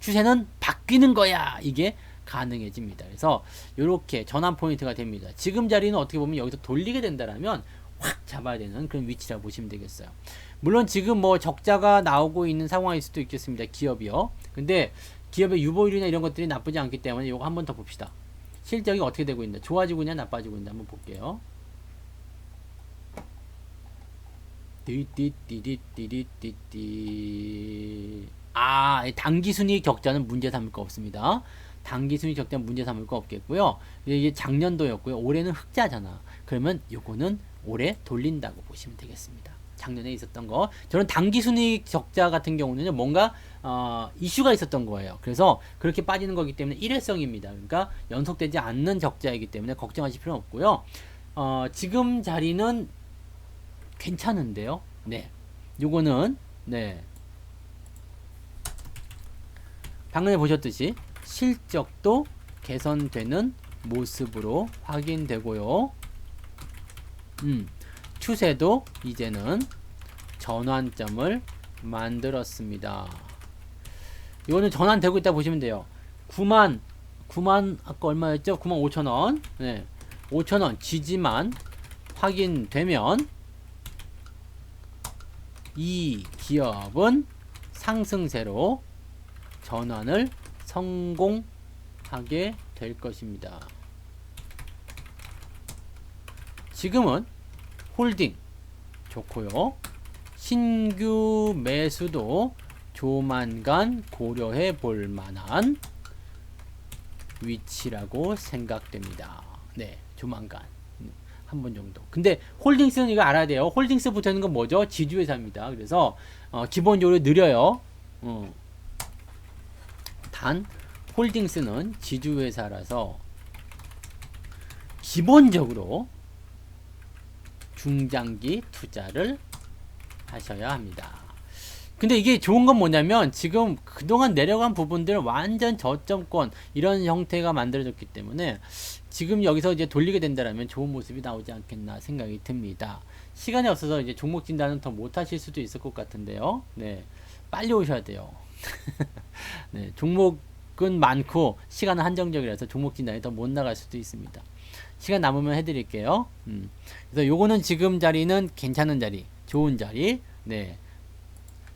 Speaker 1: 추세는 바뀌는 거야. 이게 가능해집니다. 그래서 이렇게 전환 포인트가 됩니다. 지금 자리는 어떻게 보면 여기서 돌리게 된다라면 확 잡아야 되는 그런 위치라고 보시면 되겠어요. 물론 지금 뭐 적자가 나오고 있는 상황일 수도 있겠습니다. 기업이요. 근데 기업의 유보율이나 이런 것들이 나쁘지 않기 때문에 이거 한번 더 봅시다. 실적이 어떻게 되고 있나, 좋아지고 있냐, 나빠지고 있냐 한번 볼게요. 아, 당기순이익 격자는 문제 삼을 거 없습니다. 단기 순이익 적자 문제 삼을 거 없겠고요. 이게 작년도였고요. 올해는 흑자잖아. 그러면 요거는 올해 돌린다고 보시면 되겠습니다. 작년에 있었던 거. 저는 단기 순이익 적자 같은 경우는 뭔가 이슈가 있었던 거예요. 그래서 그렇게 빠지는 거기 때문에 일회성입니다. 그러니까 연속되지 않는 적자이기 때문에 걱정하실 필요는 없고요. 지금 자리는 괜찮은데요. 네. 요거는 네. 방금에 보셨듯이 실적도 개선되는 모습으로 확인되고요. 추세도 이제는 전환점을 만들었습니다. 이거는 전환되고 있다 보시면 돼요. 9만 아까 얼마였죠? 9만 5천원. 네. 5천원 지지만 확인되면 이 기업은 상승세로 전환을 성공하게 될 것입니다. 지금은 홀딩 좋고요. 신규 매수도 조만간 고려해 볼 만한 위치라고 생각됩니다. 네, 조만간 한 번 정도. 근데 홀딩스는 이거 알아야 돼요. 홀딩스 붙어있는 건 뭐죠? 지주회사입니다. 그래서 기본적으로 느려요. 단 홀딩스는 지주회사라서 기본적으로 중장기 투자를 하셔야 합니다. 근데 이게 좋은 건 뭐냐면 지금 그동안 내려간 부분들은 완전 저점권 이런 형태가 만들어졌기 때문에 지금 여기서 이제 돌리게 된다면 좋은 모습이 나오지 않겠나 생각이 듭니다. 시간이 없어서 이제 종목 진단은 더 못하실 수도 있을 것 같은데요. 네, 빨리 오셔야 돼요. 네, 종목은 많고 시간은 한정적이라서 종목 진단이 더 못 나갈 수도 있습니다. 시간 남으면 해드릴게요. 그래서 요거는 지금 자리는 괜찮은 자리, 좋은 자리. 네,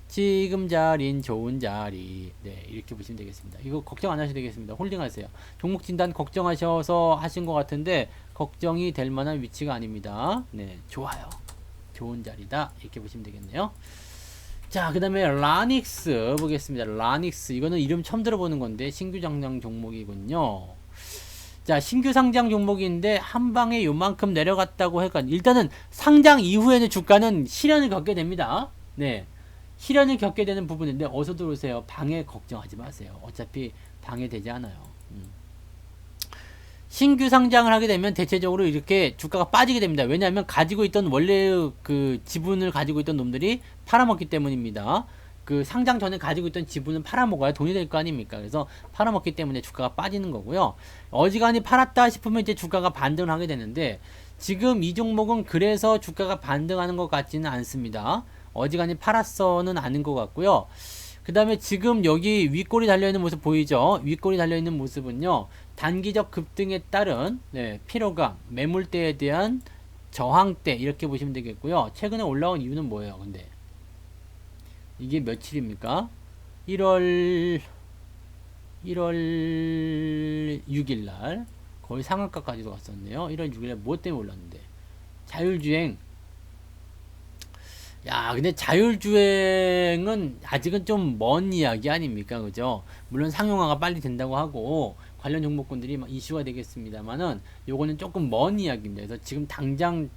Speaker 1: 지금 자리는 좋은 자리. 네, 이렇게 보시면 되겠습니다. 이거 걱정 안 하셔도 되겠습니다. 홀딩 하세요. 종목 진단 걱정하셔서 하신 것 같은데 걱정이 될 만한 위치가 아닙니다. 네, 좋아요. 좋은 자리다. 이렇게 보시면 되겠네요. 자, 그 다음에 라닉스 보겠습니다. 라닉스 이거는 이름 처음 들어보는 건데 신규 상장 종목이군요. 자, 신규 상장 종목인데 한 방에 요만큼 내려갔다고 해가 일단은 상장 이후에는 주가는 시련을 겪게 됩니다. 네, 시련을 겪게 되는 부분인데 어서 들어오세요. 방해 걱정하지 마세요. 어차피 방해되지 않아요. 신규 상장을 하게 되면 대체적으로 이렇게 주가가 빠지게 됩니다. 왜냐하면 가지고 있던 원래 그 지분을 가지고 있던 놈들이 팔아먹기 때문입니다. 그 상장 전에 가지고 있던 지분은 팔아먹어야 돈이 될 거 아닙니까? 그래서 팔아먹기 때문에 주가가 빠지는 거고요. 어지간히 팔았다 싶으면 이제 주가가 반등을 하게 되는데 지금 이 종목은 그래서 주가가 반등하는 것 같지는 않습니다. 어지간히 팔았어는 않은 것 같고요. 그 다음에 지금 여기 윗골이 달려있는 모습 보이죠? 윗골이 달려있는 모습은요, 단기적 급등에 따른 피로감, 매물대에 대한 저항대 이렇게 보시면 되겠고요. 최근에 올라온 이유는 뭐예요? 근데 이게 며칠입니까? 1월 6일날 거의 상한가까지도 갔었네요. 1월 6일날 뭐 때문에 올랐는데? 자율주행. 야, 근데 자율주행은 아직은 좀 먼 이야기 아닙니까? 그죠? 물론 상용화가 빨리 된다고 하고 관련 종목군들이 막 이슈가 되겠습니다만은 요거는 조금 먼 이야기입니다. 그래서 지금 당장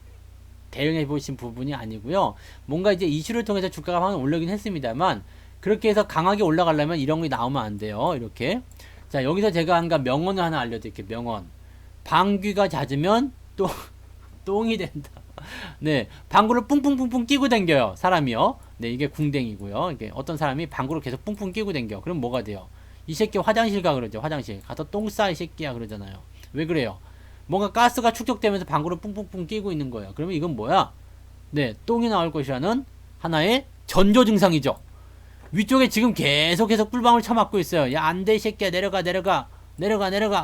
Speaker 1: 대응해 보신 부분이 아니고요. 뭔가 이제 이슈를 통해서 주가가 방금 올라오긴 했습니다만 그렇게 해서 강하게 올라가려면 이런 게 나오면 안 돼요. 이렇게. 자, 여기서 제가 한가 명언을 하나 알려드릴게요. 명언. 방귀가 잦으면 똥이 된다. 네, 방구를 뿡뿡뿡뿡 끼고 댕겨요. 사람이요. 네, 이게 궁뎅이고요. 이게 어떤 사람이 방구를 계속 뿡뿡 끼고 댕겨. 그럼 뭐가 돼요? 이 새끼 화장실 가 그러죠. 화장실 가서 똥 싸 이 새끼야 그러잖아요. 왜 그래요? 뭔가 가스가 축적되면서 방구를 뿡뿡뿡 끼고 있는 거예요. 그러면 이건 뭐야? 네, 똥이 나올 것이라는 하나의 전조 증상이죠. 위쪽에 지금 계속해서 꿀방울 쳐맞고 있어요. 야, 안 돼, 이 새끼야. 내려가.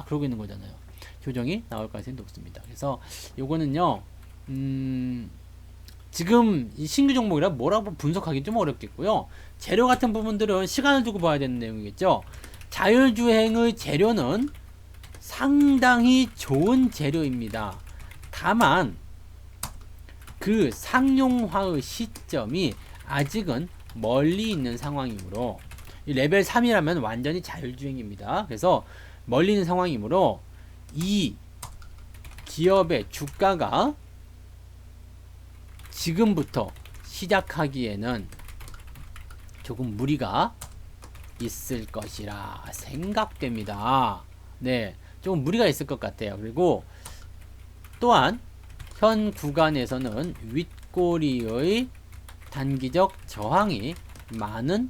Speaker 1: 그러고 있는 거잖아요. 조정이 나올 가능성이 높습니다. 그래서 요거는요, 지금 이 신규 종목이라 뭐라고 분석하기 좀 어렵겠고요. 재료 같은 부분들은 시간을 두고 봐야 되는 내용이겠죠. 자율주행의 재료는 상당히 좋은 재료입니다. 다만 그 상용화의 시점이 아직은 멀리 있는 상황이므로 이 레벨 3이라면 완전히 자율주행입니다. 그래서 멀리 있는 상황이므로 이 기업의 주가가 지금부터 시작하기에는 조금 무리가 있을 것이라 생각됩니다. 네, 조금 무리가 있을 것 같아요. 그리고 또한 현 구간에서는 윗꼬리의 단기적 저항이 많은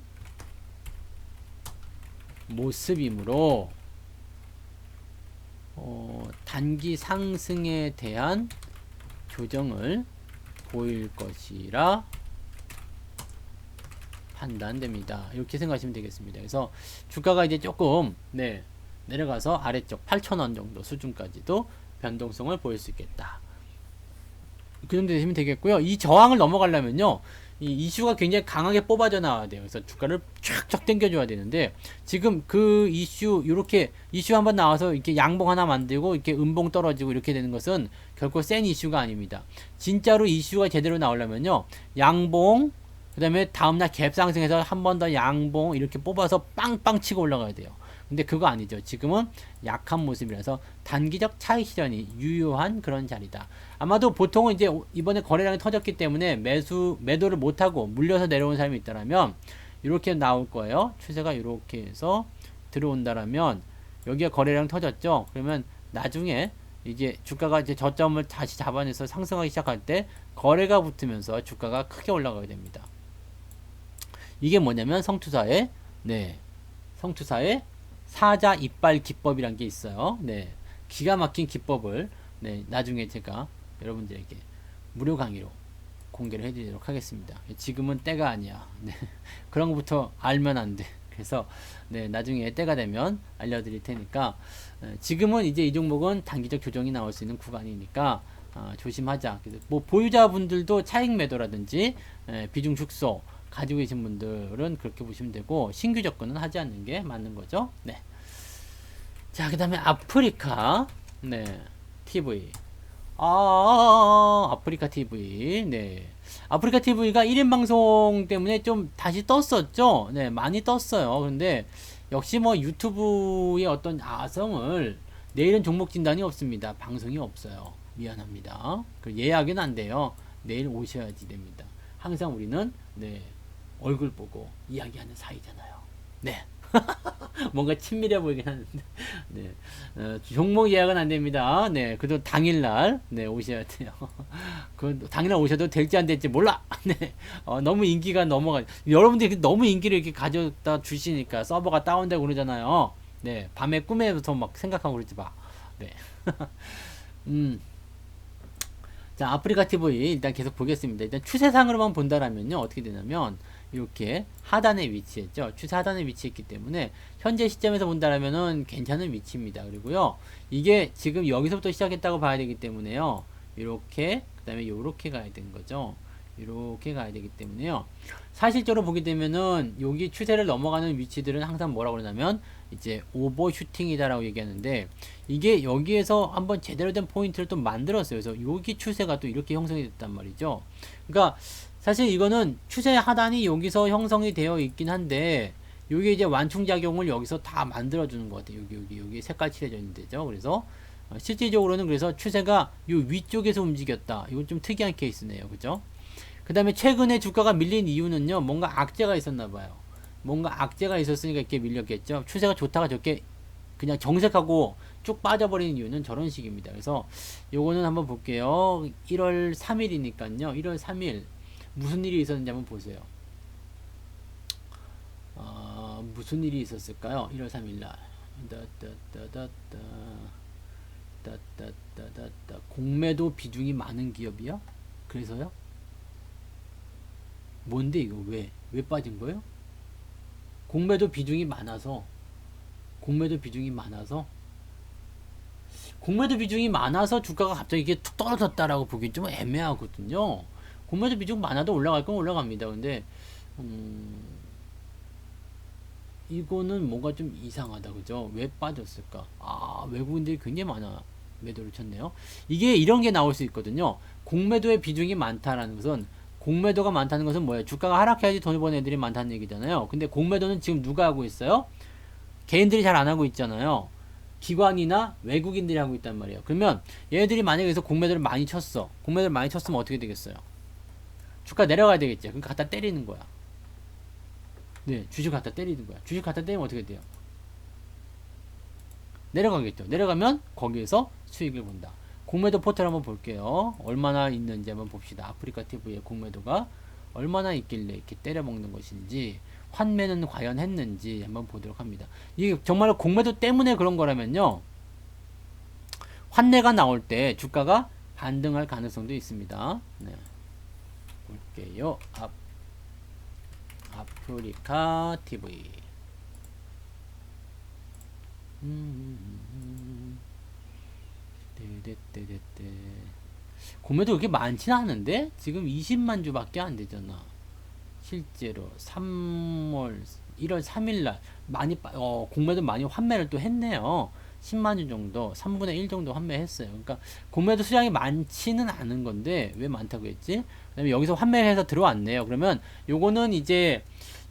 Speaker 1: 모습이므로 단기 상승에 대한 조정을 보일 것이라 판단됩니다. 이렇게 생각하시면 되겠습니다. 그래서 주가가 이제 조금 내려가서 아래쪽 8,000원 정도 수준까지도 변동성을 보일 수 있겠다. 그 정도 되시면 되겠고요. 이 저항을 넘어가려면요, 이 이슈가 굉장히 강하게 뽑아져 나와야 돼요. 그래서 주가를 쫙쫙 당겨줘야 되는데, 지금 그 이슈, 이렇게 이슈 한번 나와서 이렇게 양봉 하나 만들고 이렇게 음봉 떨어지고 이렇게 되는 것은 결코 센 이슈가 아닙니다. 진짜로 이슈가 제대로 나오려면요, 양봉, 그 다음에 다음날 갭 상승해서 한 번 더 양봉 이렇게 뽑아서 빵빵 치고 올라가야 돼요. 근데 그거 아니죠. 지금은 약한 모습이라서 단기적 차익 실현이 유효한 그런 자리다. 아마도 보통은 이제 이번에 거래량이 터졌기 때문에 매도를 못하고 물려서 내려온 사람이 있다라면 이렇게 나올 거예요. 추세가 이렇게 해서 들어온다라면 여기가 거래량 터졌죠. 그러면 나중에 이제 주가가 이제 저점을 다시 잡아내서 상승하기 시작할 때 거래가 붙으면서 주가가 크게 올라가게 됩니다. 이게 뭐냐면 성투사의 사자 이빨 기법이란 게 있어요. 기가 막힌 기법을 나중에 제가 여러분들에게 무료 강의로 공개를 해드리도록 하겠습니다. 지금은 때가 아니야. 그런 것부터 알면 안 돼. 그래서 나중에 때가 되면 알려드릴 테니까 지금은 이제 이 종목은 단기적 조정이 나올 수 있는 구간이니까 조심하자. 뭐 보유자분들도 차익 매도라든지 비중 축소 가지고 계신 분들은 그렇게 보시면 되고, 신규 접근은 하지 않는 게 맞는 거죠. 자, 그 다음에 아프리카 TV. 아프리카 TV. 아프리카 TV가 1인 방송 때문에 좀 다시 떴었죠. 많이 떴어요. 그런데 역시 뭐 유튜브의 어떤 아성을, 내일은 종목 진단이 없습니다. 방송이 없어요. 미안합니다. 예약은 안 돼요. 내일 오셔야지 됩니다. 항상 우리는 얼굴 보고 이야기하는 사이잖아요. 뭔가 친밀해 보이긴 하는데, 종목 예약은 안 됩니다. 그래도 당일날, 오셔야 돼요. 그 당일날 오셔도 될지 안 될지 몰라. 너무 인기가 넘어가. 여러분들이 너무 인기를 이렇게 가져다 주시니까 서버가 다운되고 그러잖아요. 밤에 꿈에서 막 생각하고 그러지 마. 자, 아프리카 TV 일단 계속 보겠습니다. 일단 추세상으로만 본다라면요, 어떻게 되냐면, 이렇게 하단에 위치했죠. 추세 하단에 위치했기 때문에 현재 시점에서 본다라면은 괜찮은 위치입니다. 그리고요, 이게 지금 여기서부터 시작했다고 봐야 되기 때문에요, 이렇게, 그 다음에 요렇게 가야 되는 거죠. 이렇게 가야 되기 때문에요, 사실적으로 보게 되면은 여기 추세를 넘어가는 위치들은 항상 뭐라고 그러냐면 이제 오버슈팅이다라고 얘기하는데, 이게 여기에서 한번 제대로 된 포인트를 또 만들었어요. 그래서 여기 추세가 또 이렇게 형성이 됐단 말이죠. 그러니까 사실 이거는 추세 하단이 여기서 형성이 되어 있긴 한데, 요게 이제 완충작용을 여기서 다 만들어주는 것 같아요. 여기 색깔 칠해져 있는 데죠. 그래서 실질적으로는 그래서 추세가 요 위쪽에서 움직였다. 이건 좀 특이한 케이스네요. 그죠? 그 다음에 최근에 주가가 밀린 이유는요, 뭔가 악재가 있었나봐요. 뭔가 악재가 있었으니까 이렇게 밀렸겠죠. 추세가 좋다가 저렇게 그냥 정색하고 쭉 빠져버리는 이유는 저런 식입니다. 그래서 요거는 한번 볼게요. 1월 3일이니까요. 1월 3일 무슨 일이 있었는지 한번 보세요. 무슨 일이 있었을까요? 1월 3일날 공매도 비중이 많은 기업이요? 그래서요? 뭔데 이거? 왜 빠진 거예요? 공매도 비중이 많아서 주가가 갑자기 이게 툭 떨어졌다라고 보기 좀 애매하거든요. 공매도 비중 많아도 올라갈 건 올라갑니다. 근데 이거는 뭔가 좀 이상하다. 그죠? 왜 빠졌을까? 외국인들이 굉장히 많아 매도를 쳤네요. 이게 이런 게 나올 수 있거든요. 공매도의 비중이 많다라는 것은, 공매도가 많다는 것은 뭐예요? 주가가 하락해야지 돈을 버는 애들이 많다는 얘기잖아요. 근데 공매도는 지금 누가 하고 있어요? 개인들이 잘 안 하고 있잖아요. 기관이나 외국인들이 하고 있단 말이에요. 그러면 얘네들이 만약에 여기서 공매도를 많이 쳤어. 공매도를 많이 쳤으면 어떻게 되겠어요? 주가 내려가야 되겠죠. 그러니까 갖다 때리는 거야. 네, 주식 갖다 때리는 거야. 주식 갖다 때리면 어떻게 돼요? 내려가겠죠. 내려가면 거기에서 수익을 본다. 공매도 포털 한번 볼게요. 얼마나 있는지 한번 봅시다. 아프리카 TV의 공매도가 얼마나 있길래 이렇게 때려먹는 것인지, 환매는 과연 했는지 한번 보도록 합니다. 이게 정말로 공매도 때문에 그런 거라면요, 환매가 나올 때 주가가 반등할 가능성도 있습니다. 네. 볼게요. 아프리카 TV. 공매도 그렇게 많지는 않은데 지금 20만 주밖에 안 되잖아. 실제로 1월 3일날 많이 공매도 많이 환매를 또 했네요. 10만 주 정도, 3분의 1 정도 환매했어요. 그러니까 공매도 수량이 많지는 않은 건데 왜 많다고 했지? 그다음에 여기서 환매를 해서 들어왔네요. 그러면 요거는 이제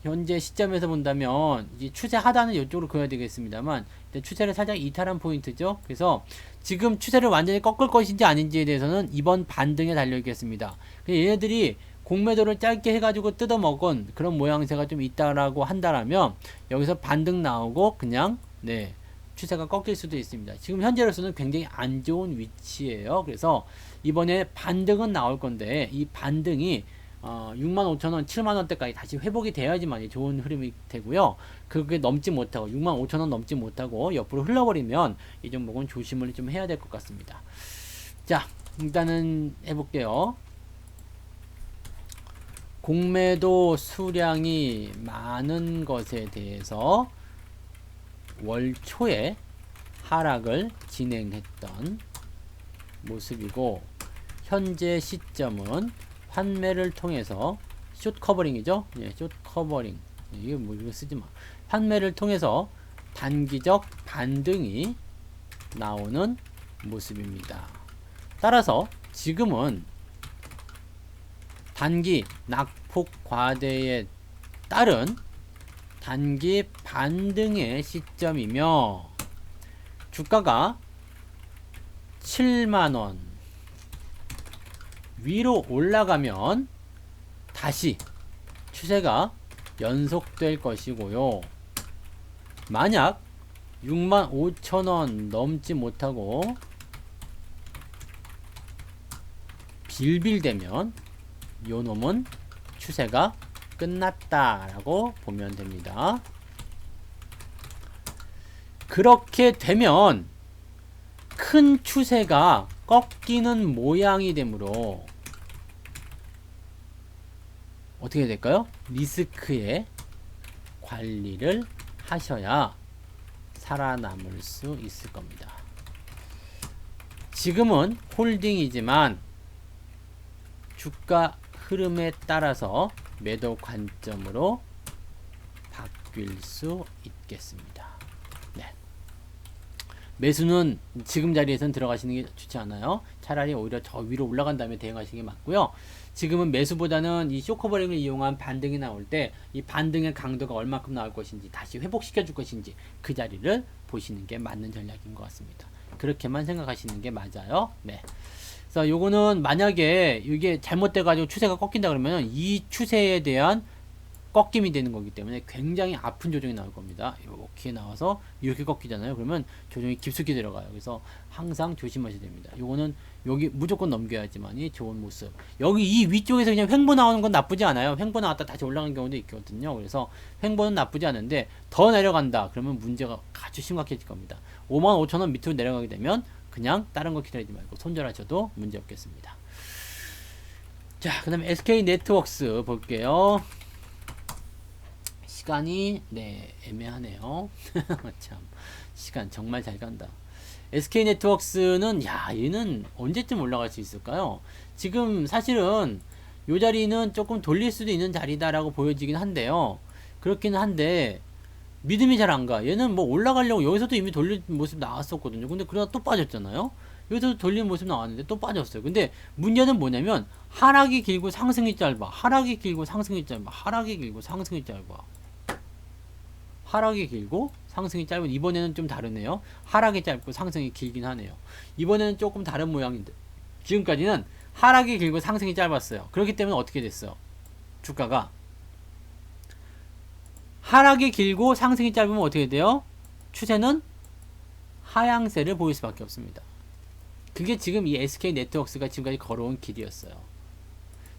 Speaker 1: 현재 시점에서 본다면 이제 추세 하단은 이쪽으로 그어야 되겠습니다만, 추세를 살짝 이탈한 포인트죠. 그래서 지금 추세를 완전히 꺾을 것인지 아닌지에 대해서는 이번 반등에 달려 있겠습니다. 얘네들이 공매도를 짧게 해가지고 뜯어먹은 그런 모양새가 좀 있다라고 한다라면 여기서 반등 나오고 그냥 네, 추세가 꺾일 수도 있습니다. 지금 현재로서는 굉장히 안 좋은 위치예요. 그래서 이번에 반등은 나올 건데 이 반등이 65,000원, 7만원대까지 다시 회복이 돼야지만 좋은 흐름이 되고요. 그게 넘지 못하고 65,000원 넘지 못하고 옆으로 흘러버리면 이 종목은 조심을 좀 해야 될 것 같습니다. 자, 일단은 해볼게요. 공매도 수량이 많은 것에 대해서 월 초에 하락을 진행했던 모습이고, 현재 시점은 환매를 통해서 숏 커버링이죠. 예, 숏 커버링. 이게 뭐 이거 쓰지 마. 환매를 통해서 단기적 반등이 나오는 모습입니다. 따라서 지금은 단기 낙폭 과대에 따른 단기 반등의 시점이며, 주가가 7만원 위로 올라가면 다시 추세가 연속될 것이고요. 만약 65,000원 넘지 못하고 빌빌대면 요 놈은 추세가 끝났다라고 보면 됩니다. 그렇게 되면 큰 추세가 꺾이는 모양이 되므로 어떻게 될까요? 리스크의 관리를 하셔야 살아남을 수 있을 겁니다. 지금은 홀딩이지만 주가 흐름에 따라서 매도 관점으로 바뀔 수 있겠습니다. 네. 매수는 지금 자리에선 들어가시는 게 좋지 않아요. 차라리 오히려 저 위로 올라간 다음에 대응하시는 게 맞고요. 지금은 매수보다는 이 쇼커버링을 이용한 반등이 나올 때 이 반등의 강도가 얼마큼 나올 것인지, 다시 회복시켜 줄 것인지 그 자리를 보시는 게 맞는 전략인 것 같습니다. 그렇게만 생각하시는 게 맞아요. 네. 그래서 요거는 만약에 이게 잘못돼 가지고 추세가 꺾인다 그러면 이 추세에 대한 꺾임이 되는 거기 때문에 굉장히 아픈 조정이 나올 겁니다. 이렇게 나와서 이렇게 꺾이잖아요. 그러면 조정이 깊숙이 들어가요. 그래서 항상 조심하셔야 됩니다. 요거는 여기 무조건 넘겨야지만이 좋은 모습. 여기 이 위쪽에서 그냥 횡보 나오는 건 나쁘지 않아요. 횡보 나왔다 다시 올라간 경우도 있거든요. 그래서 횡보는 나쁘지 않은데 더 내려간다 그러면 문제가 아주 심각해질 겁니다. 55,000원 밑으로 내려가게 되면 그냥 다른 거 기다리지 말고 손절하셔도 문제 없겠습니다. 자, 그 다음에 SK네트웍스 볼게요. 시간이 네 애매하네요. 참 시간 정말 잘 간다. SK네트웍스는 얘는 언제쯤 올라갈 수 있을까요? 지금 사실은 요 자리는 조금 돌릴 수도 있는 자리다라고 보여지긴 한데요. 그렇기는 한데 믿음이 잘 안 가. 얘는 뭐 올라가려고 여기서도 이미 돌릴 모습 나왔었거든요. 근데 그러다 또 빠졌잖아요. 여기서도 돌리는 모습 나왔는데 또 빠졌어요. 근데 문제는 뭐냐면 하락이 길고 상승이 짧아. 하락이 길고 상승이 짧아. 하락이 길고 상승이 짧아. 하락이 길고 상승이 짧은, 이번에는 좀 다르네요. 하락이 짧고 상승이 길긴 하네요. 이번에는 조금 다른 모양인데, 지금까지는 하락이 길고 상승이 짧았어요. 그렇기 때문에 어떻게 됐어요? 주가가 하락이 길고 상승이 짧으면 어떻게 돼요? 추세는 하향세를 보일 수밖에 없습니다. 그게 지금 이 SK 네트워크스가 지금까지 걸어온 길이었어요.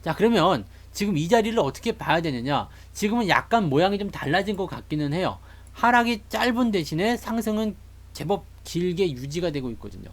Speaker 1: 자, 그러면 지금 이 자리를 어떻게 봐야 되느냐? 지금은 약간 모양이 좀 달라진 것 같기는 해요. 하락이 짧은 대신에 상승은 제법 길게 유지가 되고 있거든요.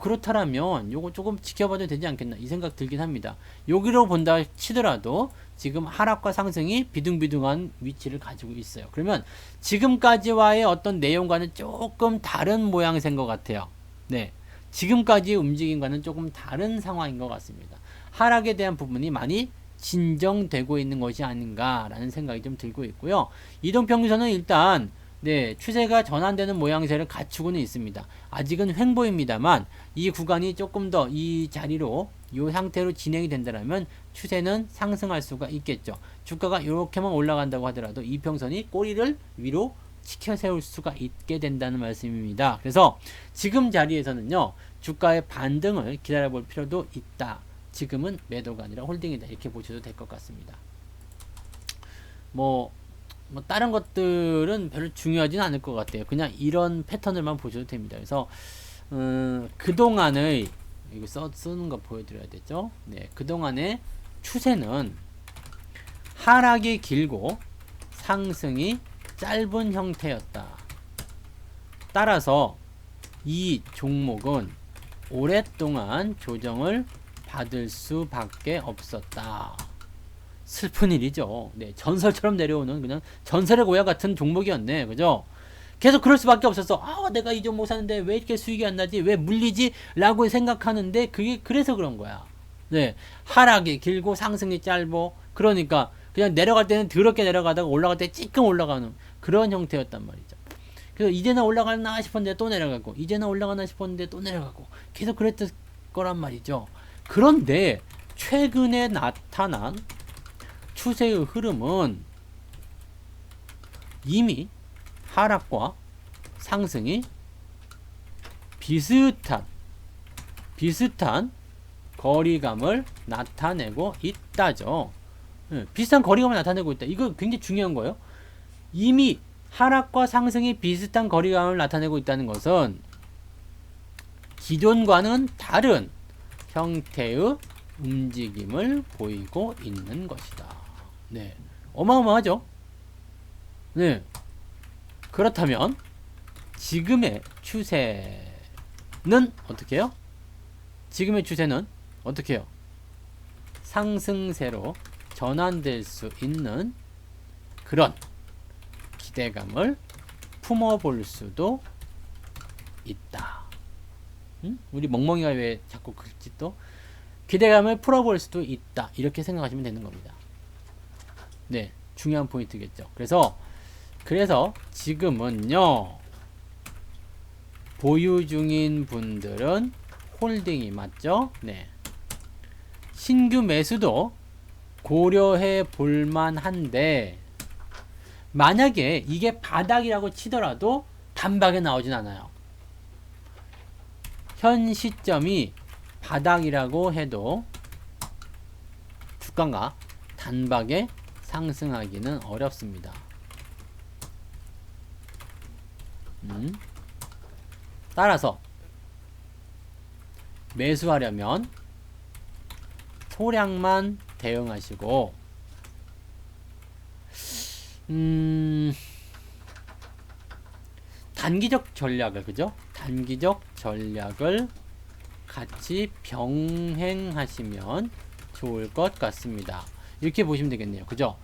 Speaker 1: 그렇다면 요거 조금 지켜봐도 되지 않겠나 이 생각 들긴 합니다. 여기로 본다 치더라도 지금 하락과 상승이 비등비등한 위치를 가지고 있어요. 그러면 지금까지와의 어떤 내용과는 조금 다른 모양새인 것 같아요. 네, 지금까지의 움직임과는 조금 다른 상황인 것 같습니다. 하락에 대한 부분이 많이 진정되고 있는 것이 아닌가라는 생각이 좀 들고 있고요. 이동평균선은 일단 네, 추세가 전환되는 모양새를 갖추고는 있습니다. 아직은 횡보입니다만 이 구간이 조금 더 이 자리로 이 상태로 진행이 된다면 추세는 상승할 수가 있겠죠. 주가가 이렇게만 올라간다고 하더라도 이평선이 꼬리를 위로 치켜 세울 수가 있게 된다는 말씀입니다. 그래서 지금 자리에서는요, 주가의 반등을 기다려볼 필요도 있다. 지금은 매도가 아니라 홀딩이다. 이렇게 보셔도 될 것 같습니다. 뭐 다른 것들은 별로 중요하진 않을 것 같아요. 그냥 이런 패턴을만 보셔도 됩니다. 그래서 그동안의 이거 쓰는 거 보여드려야 되죠. 네, 그동안의 추세는 하락이 길고 상승이 짧은 형태였다. 따라서 이 종목은 오랫동안 조정을 받을 수밖에 없었다. 슬픈 일이죠. 네, 전설처럼 내려오는 그냥 전설의 고야 같은 종목이었네. 그죠? 계속 그럴 수밖에 없었어. 내가 이 종목 사는데 왜 이렇게 수익이 안 나지? 왜 물리지? 라고 생각하는데 그게 그래서 그런 거야. 네, 하락이 길고 상승이 짧고 그러니까 그냥 내려갈 때는 더럽게 내려가다가 올라갈 때 찌끔 올라가는 그런 형태였단 말이죠. 그래서 이제는 올라가나 싶었는데 또 내려가고 이제는 올라가나 싶었는데 또 내려가고 계속 그랬던 거란 말이죠. 그런데 최근에 나타난 추세의 흐름은 이미 하락과 상승이 비슷한 거리감을 나타내고 있다죠. 비슷한 거리감을 나타내고 있다. 이거 굉장히 중요한 거예요. 이미 하락과 상승이 비슷한 거리감을 나타내고 있다는 것은 기존과는 다른 형태의 움직임을 보이고 있는 것이다. 네, 어마어마하죠. 네, 그렇다면 지금의 추세는 어떻게 해요? 지금의 추세는 어떻게 해요? 상승세로 전환될 수 있는 그런 기대감을 품어볼 수도 있다. 우리 멍멍이가 왜 자꾸 그랬지 또? 기대감을 풀어볼 수도 있다. 이렇게 생각하시면 되는 겁니다. 네, 중요한 포인트겠죠. 그래서 지금은요, 보유 중인 분들은 홀딩이 맞죠? 네. 신규 매수도 고려해 볼만 한데, 만약에 이게 바닥이라고 치더라도 단박에 나오진 않아요. 현 시점이 바닥이라고 해도 주가가 단박에 상승하기는 어렵습니다. 따라서 매수하려면 소량만 대응하시고 단기적 전략을, 그죠? 단기적 전략을 같이 병행하시면 좋을 것 같습니다. 이렇게 보시면 되겠네요. 그죠?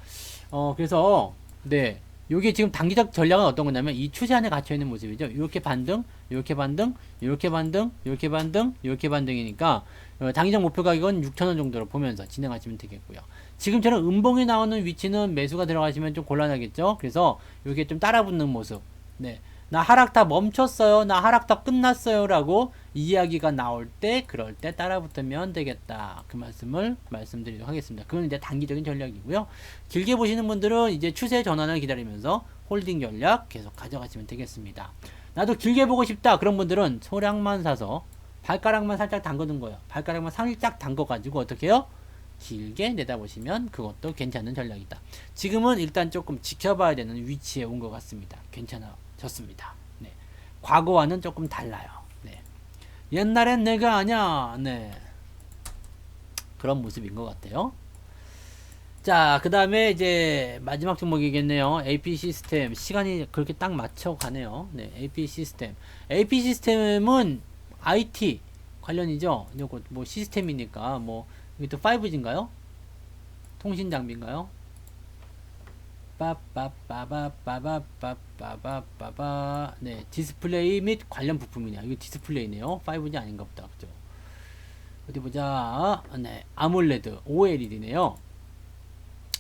Speaker 1: 그래서 네, 요게 지금 단기적 전략은 어떤 거냐면 이 추세 안에 갇혀 있는 모습이죠. 이렇게 반등, 이렇게 반등, 이렇게 반등, 이렇게 반등, 이렇게 반등이니까 단기적 목표 가격은 6,000원 정도로 보면서 진행하시면 되겠고요. 지금처럼 음봉이 나오는 위치는 매수가 들어가시면 좀 곤란하겠죠. 그래서 이렇게 좀 따라붙는 모습, 네, 나 하락 다 멈췄어요. 나 하락 다 끝났어요. 라고 이야기가 나올 때, 그럴 때 따라붙으면 되겠다. 그 말씀을 말씀드리도록 하겠습니다. 그건 이제 단기적인 전략이고요. 길게 보시는 분들은 이제 추세 전환을 기다리면서 홀딩 전략 계속 가져가시면 되겠습니다. 나도 길게 보고 싶다. 그런 분들은 소량만 사서 발가락만 살짝 담그는 거예요. 발가락만 살짝 담궈가지고 어떻게 해요? 길게 내다보시면 그것도 괜찮은 전략이다. 지금은 일단 조금 지켜봐야 되는 위치에 온 것 같습니다. 괜찮아졌습니다. 네. 과거와는 조금 달라요. 네. 옛날엔 내가 아냐. 네. 그런 모습인 것 같아요. 자, 그 다음에 이제 마지막 종목이겠네요. AP 시스템. 시간이 그렇게 딱 맞춰 가네요. 네. AP 시스템. AP 시스템은 IT 관련이죠. 이거 뭐 시스템이니까 뭐 이게 또 5G인가요? 통신 장비인가요? 빠빠빠바빠바빠바빠바. 네, 디스플레이 및 관련 부품이냐. 이거 디스플레이네요. 5G 아닌가 보다. 그죠? 어디 보자. 네, 아몰레드 OLED네요.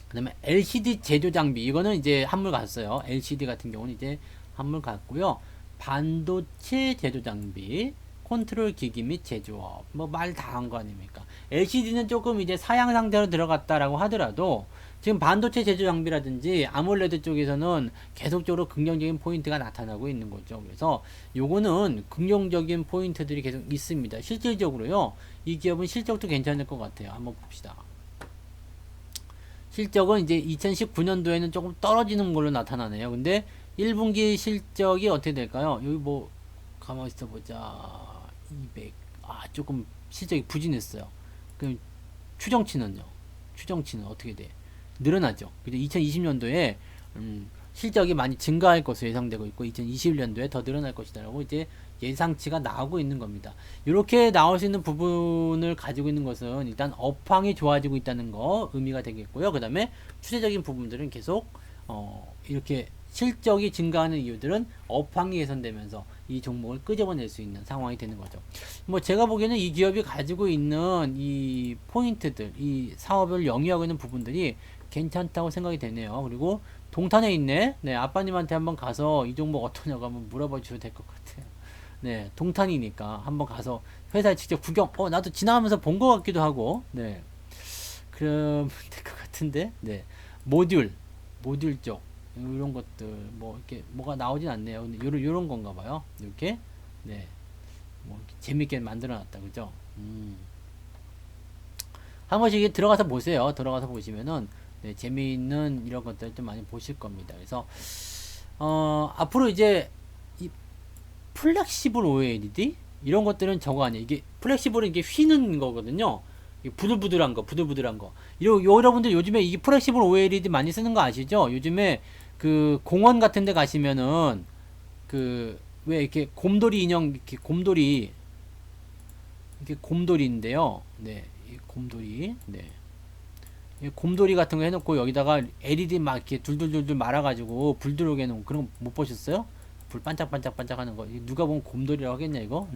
Speaker 1: 그 다음에 LCD 제조 장비. 이거는 이제 한물 갔어요. LCD 같은 경우는 이제 한물 갔고요. 반도체 제조 장비, 컨트롤 기기 및 제조업. 뭐 말 다 한 거 아닙니까? LCD는 조금 이제 사양 상태로 들어갔다라고 하더라도 지금 반도체 제조 장비라든지 아몰레드 쪽에서는 계속적으로 긍정적인 포인트가 나타나고 있는 거죠. 그래서 요거는 긍정적인 포인트들이 계속 있습니다. 실질적으로요. 이 기업은 실적도 괜찮을 것 같아요. 한번 봅시다. 실적은 이제 2019년도에는 조금 떨어지는 걸로 나타나네요. 근데 1분기 실적이 어떻게 될까요? 여기 뭐 가만히 있어 보자. 200. 조금 실적이 부진했어요. 그럼 추정치는요? 추정치는 어떻게 돼? 늘어나죠. 그죠? 2020년도에 실적이 많이 증가할 것으로 예상되고 있고 2021년도에 더 늘어날 것이다라고 이제 예상치가 나오고 있는 겁니다. 이렇게 나올 수 있는 부분을 가지고 있는 것은 일단 업황이 좋아지고 있다는 거 의미가 되겠고요. 그 다음에 추세적인 부분들은 계속 이렇게 실적이 증가하는 이유들은 업황이 개선되면서 이 종목을 끄집어낼 수 있는 상황이 되는 거죠. 뭐 제가 보기에는 이 기업이 가지고 있는 이 포인트들, 이 사업을 영위하고 있는 부분들이 괜찮다고 생각이 되네요. 그리고 동탄에 있네. 네, 아빠님한테 한번 가서 이 종목 어떠냐고 한번 물어봐 주셔도 될 것 같아요. 네, 동탄이니까 한번 가서 회사에 직접 구경, 나도 지나가면서 본 것 같기도 하고, 네. 그럼 될 것 같은데, 네. 모듈 쪽, 이런 것들, 뭐, 이렇게, 뭐가 나오진 않네요. 근데 요런 건가 봐요. 이렇게, 네. 뭐, 이렇게 재밌게 만들어 놨다, 그죠? 한 번씩 들어가서 보세요. 들어가서 보시면은, 네, 재미있는 이런 것들 좀 많이 보실 겁니다. 그래서, 앞으로 이제, 플렉시블 OLED 이런 것들은 저거 아니에요. 이게 플렉시블은 이게 휘는 거거든요. 부들부들한 거. 여러분들 요즘에 이게 플렉시블 OLED 많이 쓰는 거 아시죠? 요즘에 그 공원 같은 데 가시면은 그 왜 이렇게 곰돌이 인형 이렇게 곰돌이인데요. 네. 이 곰돌이. 네. 이 곰돌이 같은 거 해놓고 여기다가 LED 막 이렇게 둘둘둘둘 말아가지고 불 들어오게 해놓은 그런 거 못 보셨어요? 불 반짝반짝 하는 거. 누가 보면 곰돌이라고 하겠냐, 이거?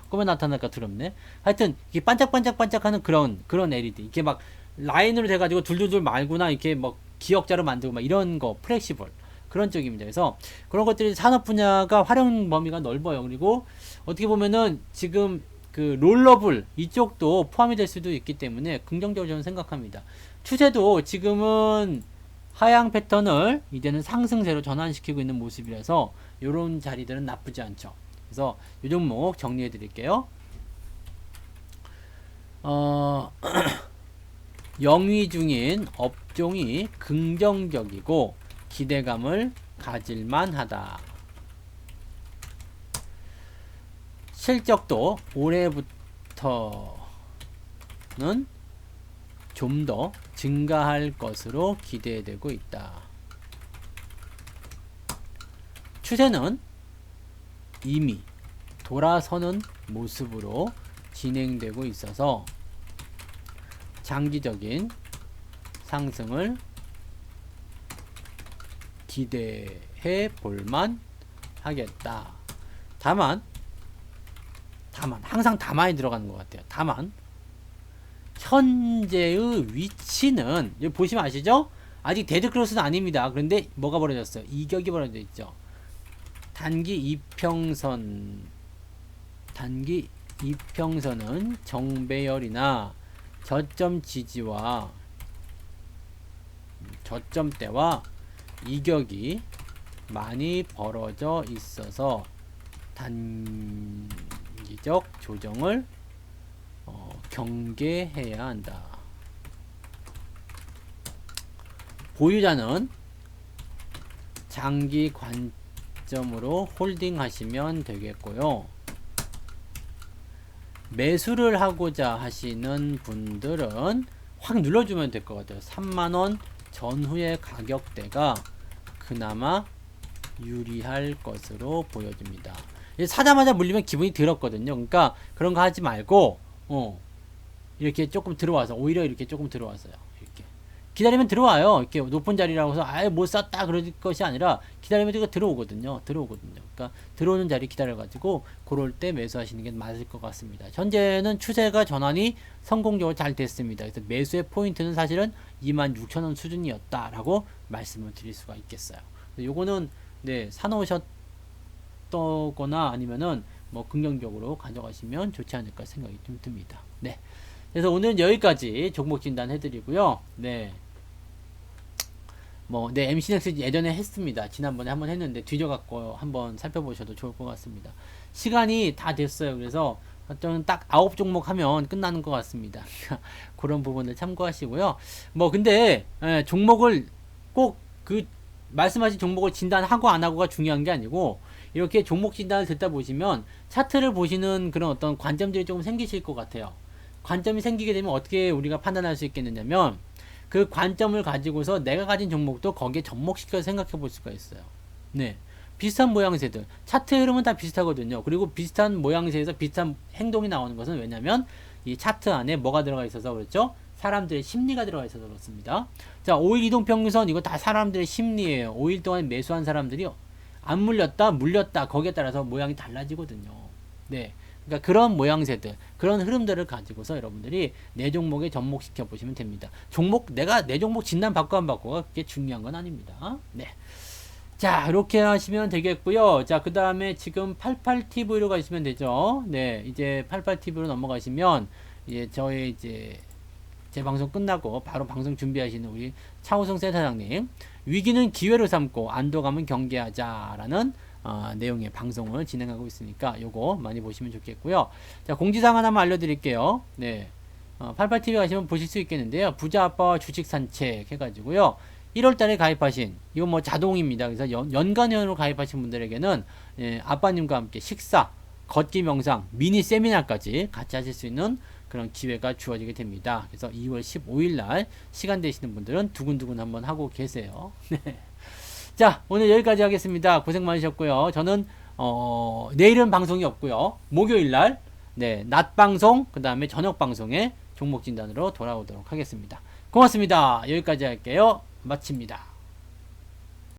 Speaker 1: 꿈에 나타날까 두렵네. 하여튼, 이게 반짝반짝 하는 그런 LED. 이렇게 막 라인으로 돼가지고 둘둘둘 말구나, 이렇게 막 기역자로 만들고 막 이런 거, 플렉시블. 그런 쪽입니다. 그래서 그런 것들이 산업 분야가 활용 범위가 넓어요. 그리고 어떻게 보면은 지금 그 롤러블 이쪽도 포함이 될 수도 있기 때문에 긍정적으로 저는 생각합니다. 추세도 지금은 하향 패턴을 이제는 상승세로 전환시키고 있는 모습이라서 요런 자리들은 나쁘지 않죠. 그래서 요 종목 정리해 드릴게요. 영위 중인 업종이 긍정적이고 기대감을 가질만 하다. 실적도 올해부터는 좀 더 증가할 것으로 기대되고 있다. 추세는 이미 돌아서는 모습으로 진행되고 있어서 장기적인 상승을 기대해 볼만 하겠다. 다만 항상 다만이 들어가는 것 같아요. 다만 현재의 위치는 여기 보시면 아시죠? 아직 데드크로스는 아닙니다. 그런데 뭐가 벌어졌어요? 이격이 벌어져 있죠. 단기 이평선은 정배열이나 저점 지지와 저점대와 이격이 많이 벌어져 있어서 단기적 조정을 경계해야 한다. 보유자는 장기 관점으로 홀딩하시면 되겠고요. 매수를 하고자 하시는 분들은 확 눌러주면 될 것 같아요. 3만원 전후의 가격대가 그나마 유리할 것으로 보여집니다. 사자마자 물리면 기분이 더럽거든요. 그러니까 그런 거 하지 말고 이렇게 조금 들어와서, 오히려 이렇게 조금 들어와서요. 이렇게 기다리면 들어와요. 이렇게 높은 자리라고 해서 아예 못 샀다 그럴 것이 아니라 기다리면 이거 들어오거든요. 그러니까 들어오는 자리 기다려가지고 그럴 때 매수하시는 게 맞을 것 같습니다. 현재는 추세가 전환이 성공적으로 잘 됐습니다. 그래서 매수의 포인트는 사실은 26,000원 수준이었다라고 말씀을 드릴 수가 있겠어요. 요거는 네, 사놓으셨거나 아니면은 뭐 긍정적으로 가져가시면 좋지 않을까 생각이 좀 듭니다. 네. 그래서 오늘은 여기까지 종목 진단 해드리고요. 네. 네, MC넥스 예전에 했습니다. 지난번에 한번 했는데 뒤져갖고 한번 살펴보셔도 좋을 것 같습니다. 시간이 다 됐어요. 그래서 저는 딱 9종목 하면 끝나는 것 같습니다. 그런 부분을 참고하시고요. 근데, 종목을 꼭 말씀하신 종목을 진단하고 안 하고가 중요한 게 아니고, 이렇게 종목 진단을 듣다 보시면 차트를 보시는 그런 어떤 관점들이 조금 생기실 것 같아요. 관점이 생기게 되면 어떻게 우리가 판단할 수 있겠느냐면, 그 관점을 가지고서 내가 가진 종목도 거기에 접목시켜서 생각해 볼 수가 있어요. 네. 비슷한 모양새들. 차트 흐름은 다 비슷하거든요. 그리고 비슷한 모양새에서 비슷한 행동이 나오는 것은 왜냐면 이 차트 안에 뭐가 들어가 있어서 그렇죠? 사람들의 심리가 들어가 있어서 그렇습니다. 자, 5일 이동평균선 이거 다 사람들의 심리예요. 5일 동안 매수한 사람들이 안 물렸다, 물렸다. 거기에 따라서 모양이 달라지거든요. 네. 그러니까 그런 모양새들, 그런 흐름들을 가지고서 여러분들이 내 종목에 접목시켜 보시면 됩니다. 내가 내 종목 진단 받고 안 받고가 그게 중요한 건 아닙니다. 네. 자, 이렇게 하시면 되겠고요. 자, 그 다음에 지금 88TV로가 있으면 되죠. 네, 이제 88TV로 넘어가시면 이제 제 방송 끝나고 바로 방송 준비하시는 우리 차우성 센터장님, 위기는 기회로 삼고 안도감은 경계하자라는 내용의 방송을 진행하고 있으니까 요거 많이 보시면 좋겠고요. 자, 공지사항 하나만 알려드릴게요. 네, 88TV 가시면 보실 수 있겠는데요. 부자 아빠와 주식 산책 해가지고요. 1월달에 가입하신, 이건 뭐 자동입니다. 그래서 연간회원으로 가입하신 분들에게는 아빠님과 함께 식사, 걷기 명상, 미니 세미나까지 같이 하실 수 있는 그런 기회가 주어지게 됩니다. 그래서 2월 15일날 시간 되시는 분들은 두근두근 한번 하고 계세요. 네. 자, 오늘 여기까지 하겠습니다. 고생 많으셨고요. 저는 내일은 방송이 없고요. 목요일날 네, 낮 방송, 그 다음에 저녁 방송에 종목 진단으로 돌아오도록 하겠습니다. 고맙습니다. 여기까지 할게요. 마칩니다.